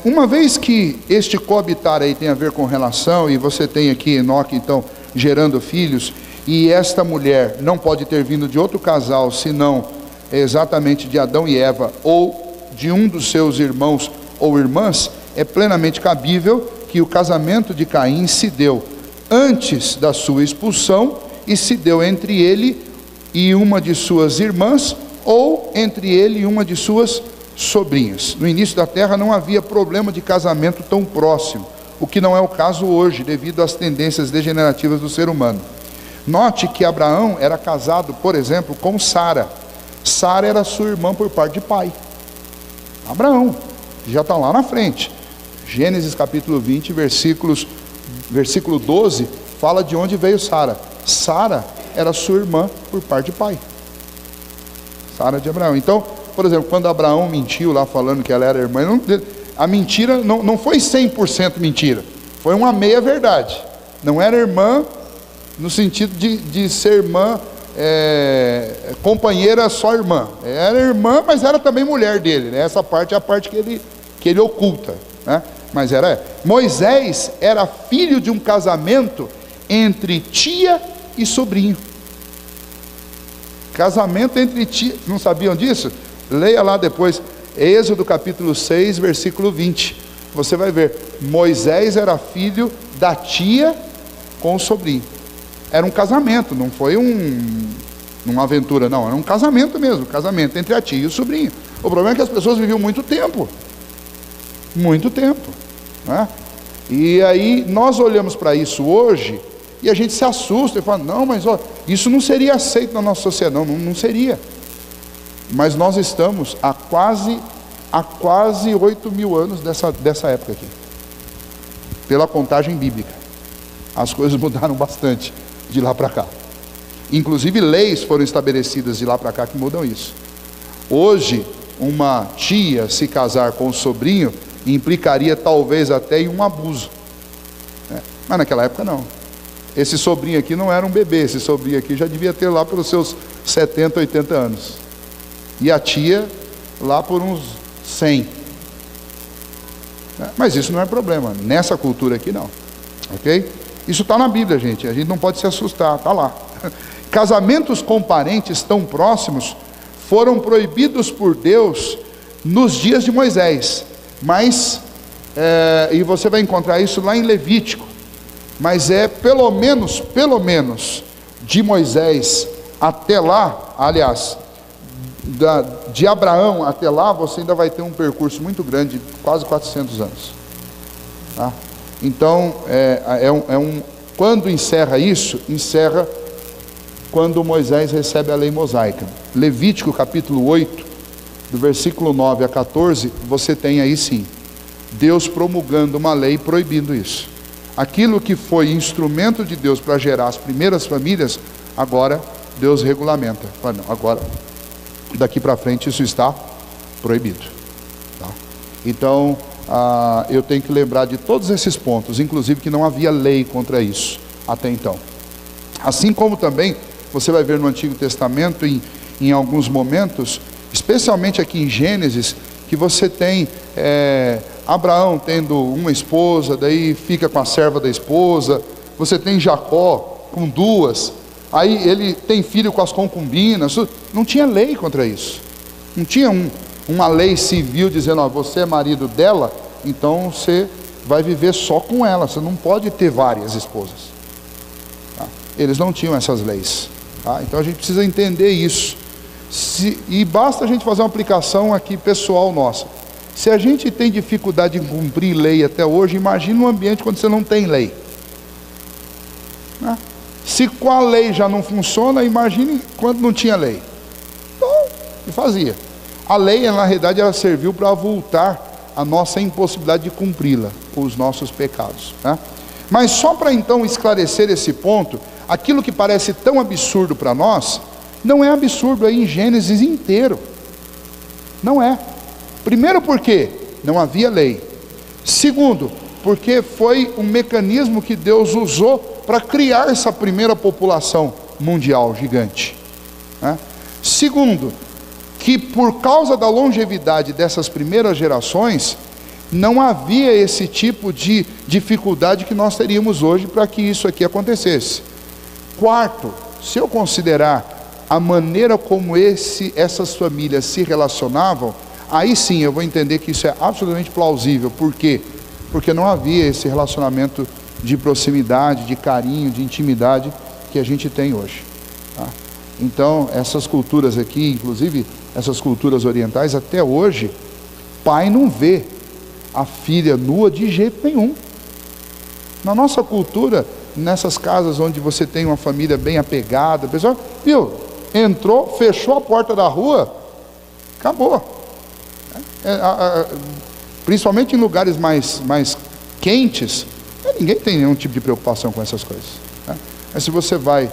Uma vez que este coabitar aí tem a ver com relação, e você tem aqui Enoque então gerando filhos, e esta mulher não pode ter vindo de outro casal, senão exatamente de Adão e Eva, ou de um dos seus irmãos ou irmãs, é plenamente cabível que o casamento de Caim se deu antes da sua expulsão, e se deu entre ele e uma de suas irmãs, ou entre ele e uma de suas sobrinhas. No início da terra não havia problema de casamento tão próximo, o que não é o caso hoje, devido às tendências degenerativas do ser humano. Note que Abraão era casado, por exemplo, com Sara. Sara era sua irmã por parte de pai. Abraão, já está lá na frente. Gênesis capítulo 20, versículo 12, fala de onde veio Sara. Sara era sua irmã por parte de pai. Sara de Abraão. Então, por exemplo, quando Abraão mentiu lá falando que ela era irmã, a mentira não foi 100% mentira. Foi uma meia verdade. Não era irmã no sentido de ser irmã, companheira só irmã. Era irmã, mas era também mulher dele, né? Essa parte é a parte que ele oculta, né? Mas Moisés era filho de um casamento entre tia e sobrinho. Casamento entre tia, não sabiam disso? Leia lá depois, Êxodo capítulo 6, versículo 20. Você vai ver, Moisés era filho da tia com o sobrinho. Era um casamento, não foi uma aventura, não. Era um casamento mesmo, casamento entre a tia e o sobrinho. O problema é que as pessoas viviam muito tempo, né? E aí nós olhamos para isso hoje e a gente se assusta e fala: não, mas isso não seria aceito na nossa sociedade. Não seria. Mas nós estamos há quase 8.000 anos dessa época aqui, pela contagem bíblica. As coisas mudaram bastante de lá para cá. Inclusive leis foram estabelecidas de lá para cá que mudam isso. Hoje, uma tia se casar com um sobrinho implicaria talvez até em um abuso, né? Mas naquela época não. Esse sobrinho aqui não era um bebê, esse sobrinho aqui já devia ter lá pelos seus 70, 80 anos. E a tia lá por uns 100. Mas isso não é problema, nessa cultura aqui não. Ok? Isso está na Bíblia, gente, a gente não pode se assustar, está lá. Casamentos com parentes tão próximos foram proibidos por Deus nos dias de Moisés. Mas, e você vai encontrar isso lá em Levítico, mas pelo menos, de Moisés até lá, aliás, de Abraão até lá, você ainda vai ter um percurso muito grande, quase 400 anos. Tá? Então, quando encerra isso, encerra quando Moisés recebe a lei mosaica. Levítico capítulo 8, do versículo 9 a 14, você tem aí sim, Deus promulgando uma lei proibindo isso. Aquilo que foi instrumento de Deus para gerar as primeiras famílias, agora Deus regulamenta. Fala, não, agora, daqui para frente isso está proibido. Tá? Então, eu tenho que lembrar de todos esses pontos, inclusive que não havia lei contra isso até então. Assim como também, você vai ver no Antigo Testamento, em alguns momentos, especialmente aqui em Gênesis, que você tem Abraão tendo uma esposa, daí fica com a serva da esposa, você tem Jacó com duas, aí ele tem filho com as concubinas, não tinha lei contra isso, não tinha uma lei civil dizendo, ó, você é marido dela, então você vai viver só com ela, você não pode ter várias esposas. Tá? Eles não tinham essas leis. Tá? Então a gente precisa entender isso. E basta a gente fazer uma aplicação aqui pessoal nossa. Se a gente tem dificuldade em cumprir lei até hoje, imagine um ambiente quando você não tem lei. Né? Se com a lei já não funciona, imagine quando não tinha lei. Então, e fazia. A lei, na realidade, ela serviu para avultar a nossa impossibilidade de cumpri-la, os nossos pecados. Né? Mas só para então esclarecer esse ponto, aquilo que parece tão absurdo para nós, não é absurdo aí em Gênesis inteiro. Não é. Primeiro porque não havia lei. Segundo, porque foi um mecanismo que Deus usou para criar essa primeira população mundial gigante. Né? Segundo, que por causa da longevidade dessas primeiras gerações, não havia esse tipo de dificuldade que nós teríamos hoje para que isso aqui acontecesse. Quarto, se eu considerar a maneira como essas famílias se relacionavam, aí sim eu vou entender que isso é absolutamente plausível. Por quê? Porque não havia esse relacionamento de proximidade, de carinho, de intimidade que a gente tem hoje. Tá? Então, essas culturas aqui, inclusive essas culturas orientais, até hoje, pai não vê a filha nua de jeito nenhum. Na nossa cultura, nessas casas onde você tem uma família bem apegada, pessoal, viu? Entrou, fechou a porta da rua, acabou. Principalmente em lugares mais quentes, ninguém tem nenhum tipo de preocupação com essas coisas. Né? Mas se você vai,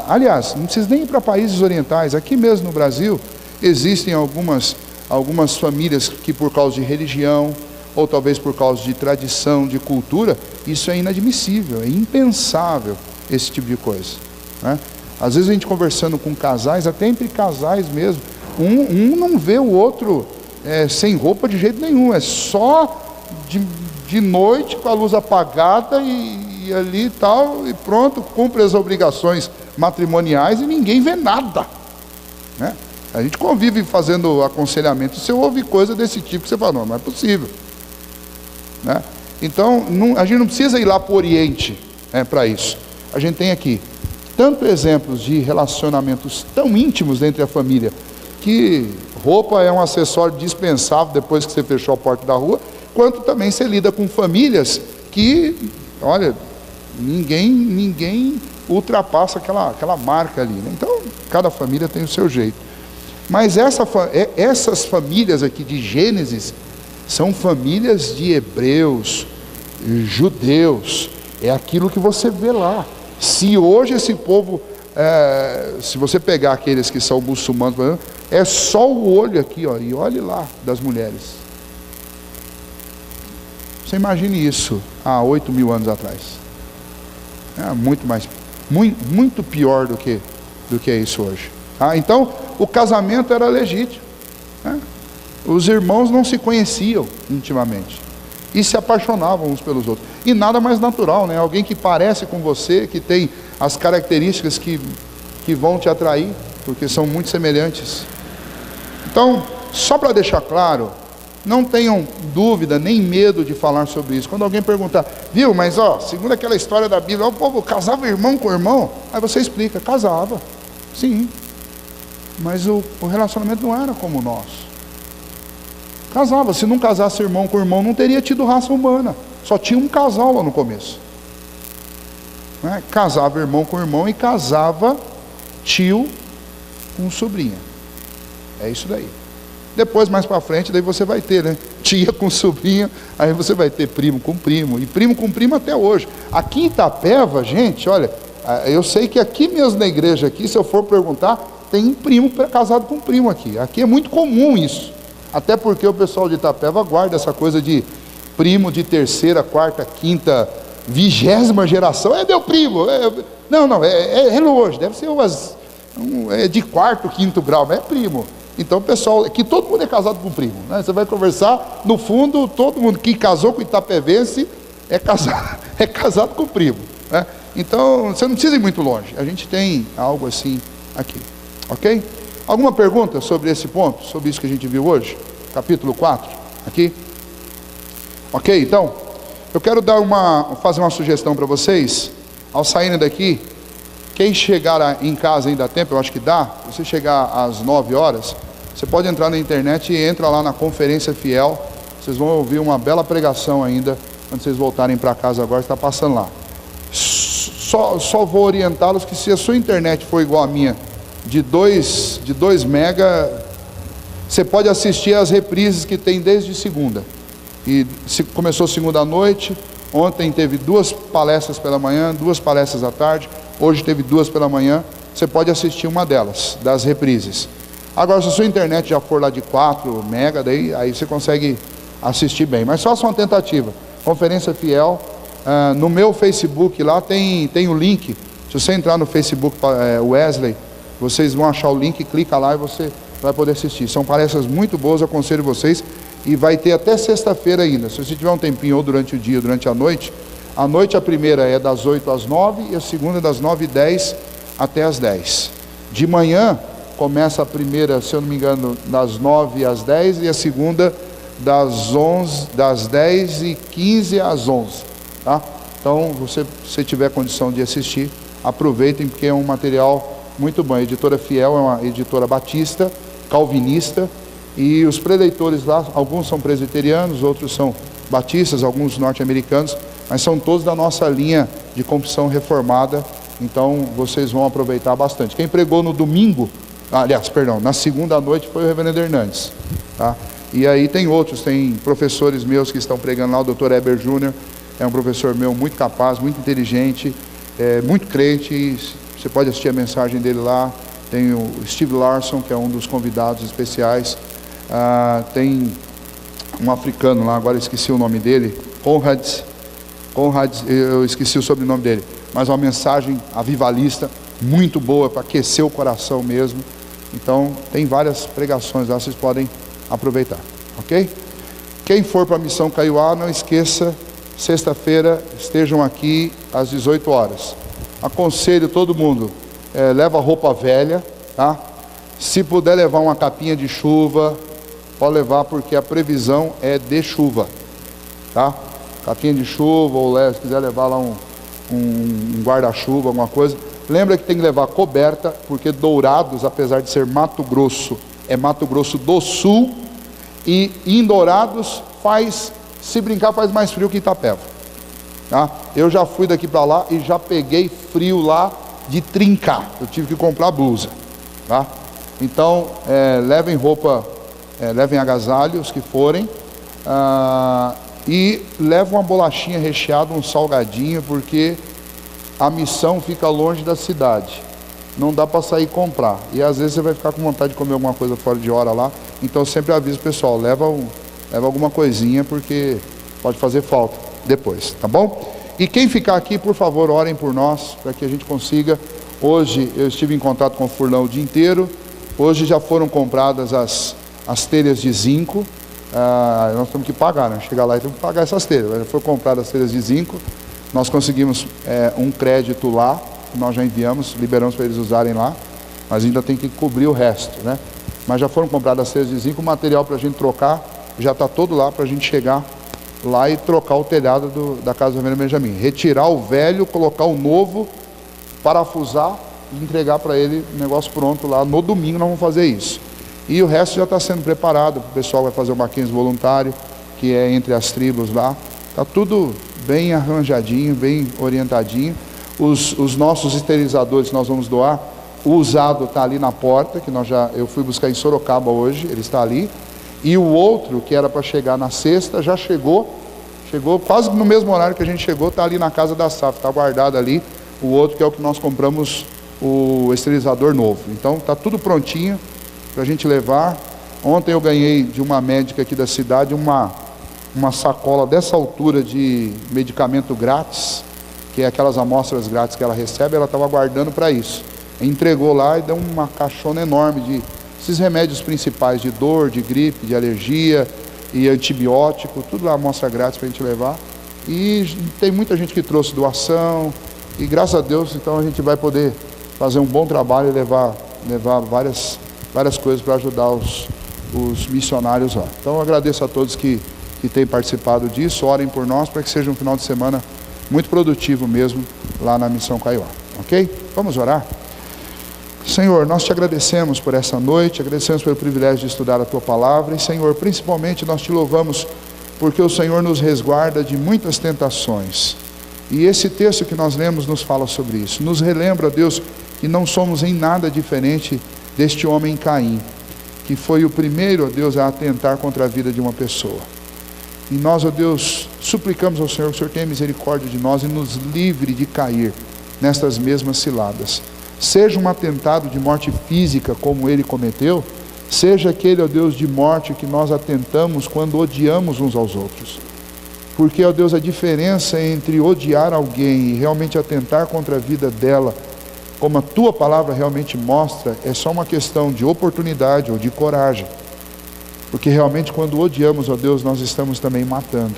aliás, não precisa nem ir para países orientais, aqui mesmo no Brasil, existem algumas famílias que por causa de religião, ou talvez por causa de tradição, de cultura, isso é inadmissível, é impensável esse tipo de coisa. Né? Às vezes a gente conversando com casais, até entre casais mesmo, um não vê o outro sem roupa de jeito nenhum, é só de noite com a luz apagada e ali e tal, e pronto, cumpre as obrigações matrimoniais e ninguém vê nada. Né? A gente convive fazendo aconselhamento, você ouve coisa desse tipo que você fala, não é possível. Né? Então, a gente não precisa ir lá para o Oriente para isso. A gente tem aqui tanto exemplos de relacionamentos tão íntimos entre a família, que roupa é um acessório dispensável depois que você fechou a porta da rua, quanto também você lida com famílias que, olha, ninguém ultrapassa aquela marca ali. Né? Então, cada família tem o seu jeito. Mas essas famílias aqui de Gênesis são famílias de hebreus, judeus, é aquilo que você vê lá. Se hoje esse povo, se você pegar aqueles que são muçulmanos, é só o olho aqui, ó, e olhe lá das mulheres. Você imagine isso há 8.000 anos atrás. Muito pior do que é isso hoje. Então, o casamento era legítimo. Né? Os irmãos não se conheciam intimamente e se apaixonavam uns pelos outros. E nada mais natural, né? Alguém que parece com você, que tem as características que vão te atrair, porque são muito semelhantes. Então, só para deixar claro, não tenham dúvida nem medo de falar sobre isso. Quando alguém perguntar, viu, mas segundo aquela história da Bíblia, o povo casava irmão com irmão, aí você explica, casava, sim, mas o relacionamento não era como o nosso. Casava, se não casasse irmão com irmão, não teria tido raça humana, só tinha um casal lá no começo. Né? Casava irmão com irmão e casava tio com sobrinha. É isso daí. Depois, mais para frente, daí você vai ter, né? Tia com sobrinha, aí você vai ter primo com primo, e primo com primo até hoje. Aqui em Itapeva, gente, olha, eu sei que aqui mesmo na igreja, aqui, se eu for perguntar, tem primo casado com primo aqui. Aqui é muito comum isso. Até porque o pessoal de Itapeva guarda essa coisa de primo de terceira, quarta, quinta, 20ª geração. É meu primo. Não, é longe. Deve ser de quarto, quinto grau, mas é primo. Então, o pessoal, que todo mundo é casado com primo, né? Você vai conversar, no fundo, todo mundo que casou com itapevense é casado com primo, né? Então, você não precisa ir muito longe. A gente tem algo assim aqui, ok? Alguma pergunta sobre esse ponto, sobre isso que a gente viu hoje? Capítulo 4, aqui? Ok, então, eu quero fazer uma sugestão para vocês. Ao saírem daqui, quem chegar em casa ainda dá tempo, eu acho que dá. Se você chegar às 9 horas, você pode entrar na internet e entra lá na Conferência Fiel. Vocês vão ouvir uma bela pregação ainda, quando vocês voltarem para casa agora, está passando lá. Só vou orientá-los que se a sua internet for igual a minha, de 2 mega, você pode assistir as reprises que tem desde segunda. E começou segunda à noite, ontem teve 2 palestras pela manhã, 2 palestras à tarde, hoje teve 2 pela manhã. Você pode assistir uma delas, das reprises. Agora, se a sua internet já for lá de 4 mega, aí você consegue assistir bem. Mas faça uma tentativa. Conferência Fiel, no meu Facebook lá tem o link. Se você entrar no Facebook Wesley, vocês vão achar o link, clica lá e você vai poder assistir. São palestras muito boas, aconselho vocês. E vai ter até sexta-feira ainda. Se você tiver um tempinho, ou durante o dia, ou durante a noite a primeira é das 8 às 9 e a segunda é das 9h10 até às 10. De manhã começa a primeira, se eu não me engano, das 9 às 10 e a segunda das 10h15 às 11, tá? Então, se tiver condição de assistir, aproveitem, porque é um material muito bom. A editora Fiel é uma editora batista, calvinista, e os preleitores lá, alguns são presbiterianos, outros são batistas, alguns norte-americanos, mas são todos da nossa linha de confissão reformada. Então vocês vão aproveitar bastante. Quem pregou no domingo, na segunda noite, foi o reverendo Hernandes, tá? E aí tem outros, tem professores meus que estão pregando lá. O Dr. Eber Júnior é um professor meu muito capaz, muito inteligente, muito crente, e você pode assistir a mensagem dele lá. Tem o Steve Larson, que é um dos convidados especiais. Tem um africano lá, agora eu esqueci o nome dele, Conrad, eu esqueci o sobrenome dele, mas uma mensagem avivalista, muito boa, para aquecer o coração mesmo. Então, tem várias pregações lá, vocês podem aproveitar, ok? Quem for para a Missão Caiuá, não esqueça, sexta-feira, estejam aqui às 18 horas. Aconselho todo mundo, leva roupa velha, tá? Se puder levar uma capinha de chuva, pode levar, porque a previsão é de chuva, tá? Capinha de chuva, ou se quiser levar lá um guarda-chuva, alguma coisa. Lembra que tem que levar coberta, porque Dourados, apesar de ser Mato Grosso, é Mato Grosso do Sul, e em Dourados se brincar, faz mais frio que Itapeva, tá? Eu já fui daqui para lá e já peguei frio lá de trincar, eu tive que comprar blusa, tá? Então, levem roupa, levem agasalhos que forem, e levem uma bolachinha recheada, um salgadinho, porque a missão fica longe da cidade, não dá para sair comprar, e às vezes você vai ficar com vontade de comer alguma coisa fora de hora lá. Então eu sempre aviso o pessoal, leva alguma coisinha, porque pode fazer falta depois, tá bom? E quem ficar aqui, por favor, orem por nós, para que a gente consiga. Hoje eu estive em contato com o Furlão o dia inteiro. Hoje já foram compradas as telhas de zinco. Nós temos que pagar, né? Chegar lá e temos que pagar essas telhas. Já foram compradas as telhas de zinco. Nós conseguimos um crédito lá, nós já enviamos, liberamos para eles usarem lá, mas ainda tem que cobrir o resto, né? Mas já foram compradas as telhas de zinco, o material para a gente trocar já está todo lá, para a gente chegar lá e trocar o telhado da casa do reverendo Benjamin. Retirar o velho, colocar o novo, parafusar e entregar para ele o negócio pronto lá. No domingo nós vamos fazer isso. E o resto já está sendo preparado, o pessoal vai fazer o Mackenzie voluntário, que é entre as tribos lá. Está tudo bem arranjadinho, bem orientadinho. Os nossos esterilizadores que nós vamos doar O usado está ali na porta, que eu fui buscar em Sorocaba hoje, ele está ali. E o outro, que era para chegar na sexta, já chegou quase no mesmo horário que a gente chegou, está ali na casa da SAF, está guardado ali. O outro que é o que nós compramos, o esterilizador novo. Então está tudo prontinho para a gente levar. Ontem eu ganhei de uma médica aqui da cidade uma sacola dessa altura de medicamento grátis, que é aquelas amostras grátis que ela recebe, ela estava guardando para isso. Entregou lá e deu uma caixona enorme de esses remédios principais de dor, de gripe, de alergia e antibiótico, tudo lá, amostra grátis para a gente levar. E tem muita gente que trouxe doação, e graças a Deus, então a gente vai poder fazer um bom trabalho e levar várias coisas para ajudar os missionários lá. Então eu agradeço a todos que têm participado disso, orem por nós para que seja um final de semana muito produtivo mesmo lá na Missão Kaiowá, ok? Vamos orar? Senhor, nós te agradecemos por essa noite, agradecemos pelo privilégio de estudar a Tua Palavra, e Senhor, principalmente nós te louvamos porque o Senhor nos resguarda de muitas tentações, e esse texto que nós lemos nos fala sobre isso, nos relembra, Deus, que não somos em nada diferente deste homem Caim, que foi o primeiro, ó Deus, a atentar contra a vida de uma pessoa. E nós, ó Deus, suplicamos ao Senhor que o Senhor tenha misericórdia de nós e nos livre de cair nestas mesmas ciladas. Seja um atentado de morte física como ele cometeu, seja aquele, ó Deus, de morte que nós atentamos quando odiamos uns aos outros. Porque, ó Deus, a diferença entre odiar alguém e realmente atentar contra a vida dela, como a Tua Palavra realmente mostra, é só uma questão de oportunidade ou de coragem. Porque realmente quando odiamos, ó Deus, nós estamos também matando.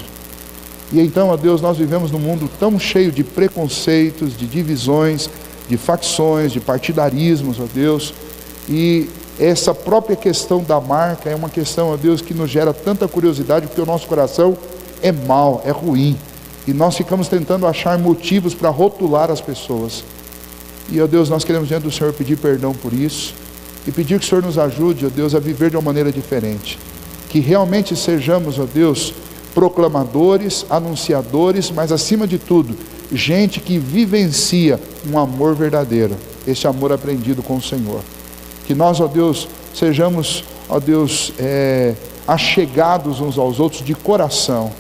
E então, ó Deus, nós vivemos num mundo tão cheio de preconceitos, de divisões, de facções, de partidarismos, ó Deus, e essa própria questão da marca é uma questão, ó Deus, que nos gera tanta curiosidade, porque o nosso coração é mau, é ruim, e nós ficamos tentando achar motivos para rotular as pessoas. E, ó Deus, nós queremos diante do Senhor pedir perdão por isso, e pedir que o Senhor nos ajude, ó Deus, a viver de uma maneira diferente, que realmente sejamos, ó Deus, proclamadores, anunciadores, mas acima de tudo, gente que vivencia um amor verdadeiro, esse amor aprendido com o Senhor. Que nós, ó Deus, sejamos, ó Deus, achegados uns aos outros de coração.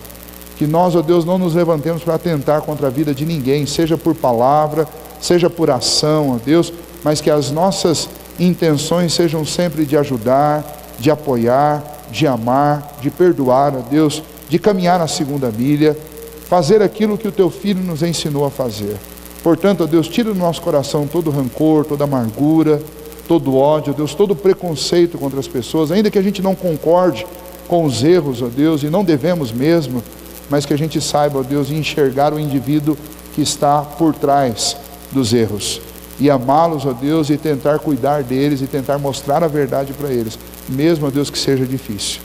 Que nós, ó Deus, não nos levantemos para atentar contra a vida de ninguém, seja por palavra, seja por ação, ó Deus, mas que as nossas intenções sejam sempre de ajudar, de apoiar, de amar, de perdoar, ó Deus, de caminhar a segunda milha, fazer aquilo que o Teu Filho nos ensinou a fazer. Portanto, ó Deus, tira do nosso coração todo rancor, toda amargura, todo ódio, ó Deus, todo preconceito contra as pessoas, ainda que a gente não concorde com os erros, ó Deus, e não devemos mesmo, mas que a gente saiba, ó Deus, enxergar o indivíduo que está por trás dos erros, e amá-los, ó Deus, e tentar cuidar deles, e tentar mostrar a verdade para eles, mesmo, ó Deus, que seja difícil,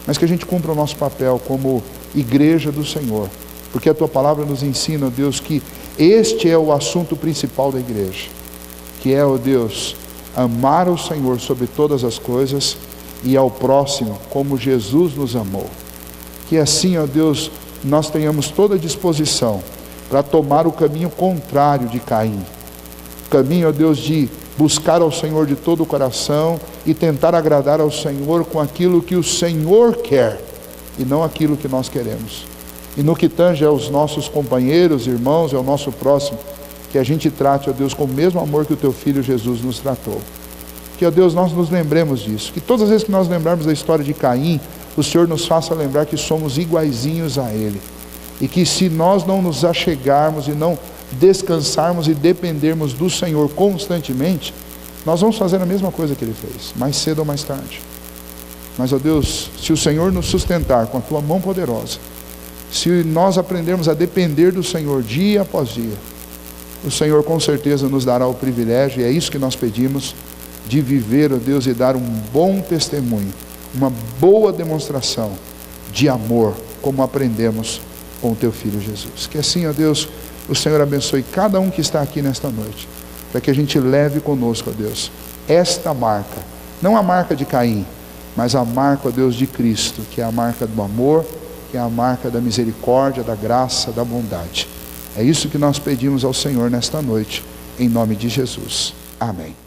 mas que a gente cumpra o nosso papel como igreja do Senhor, porque a Tua Palavra nos ensina, ó Deus, que este é o assunto principal da igreja, que é, ó Deus, amar o Senhor sobre todas as coisas e ao próximo como Jesus nos amou. Que assim, ó Deus, nós tenhamos toda a disposição para tomar o caminho contrário de Caim, o caminho, ó Deus, de buscar ao Senhor de todo o coração e tentar agradar ao Senhor com aquilo que o Senhor quer e não aquilo que nós queremos. E no que tange aos nossos companheiros, irmãos, e ao nosso próximo, que a gente trate, ó Deus, com o mesmo amor que o Teu Filho Jesus nos tratou. Que, ó Deus, nós nos lembremos disso, que todas as vezes que nós lembrarmos da história de Caim, o Senhor nos faça lembrar que somos iguaizinhos a ele, e que se nós não nos achegarmos e não descansarmos e dependermos do Senhor constantemente, nós vamos fazer a mesma coisa que ele fez, mais cedo ou mais tarde. Mas, ó Deus, se o Senhor nos sustentar com a Tua mão poderosa, se nós aprendermos a depender do Senhor dia após dia, o Senhor com certeza nos dará o privilégio, e é isso que nós pedimos, de viver, ó Deus, e dar um bom testemunho, uma boa demonstração de amor, como aprendemos com o Teu Filho Jesus. Que assim, ó Deus, o Senhor abençoe cada um que está aqui nesta noite, para que a gente leve conosco, ó Deus, esta marca, não a marca de Caim, mas a marca, ó Deus, de Cristo, que é a marca do amor, que é a marca da misericórdia, da graça, da bondade. É isso que nós pedimos ao Senhor nesta noite, em nome de Jesus. Amém.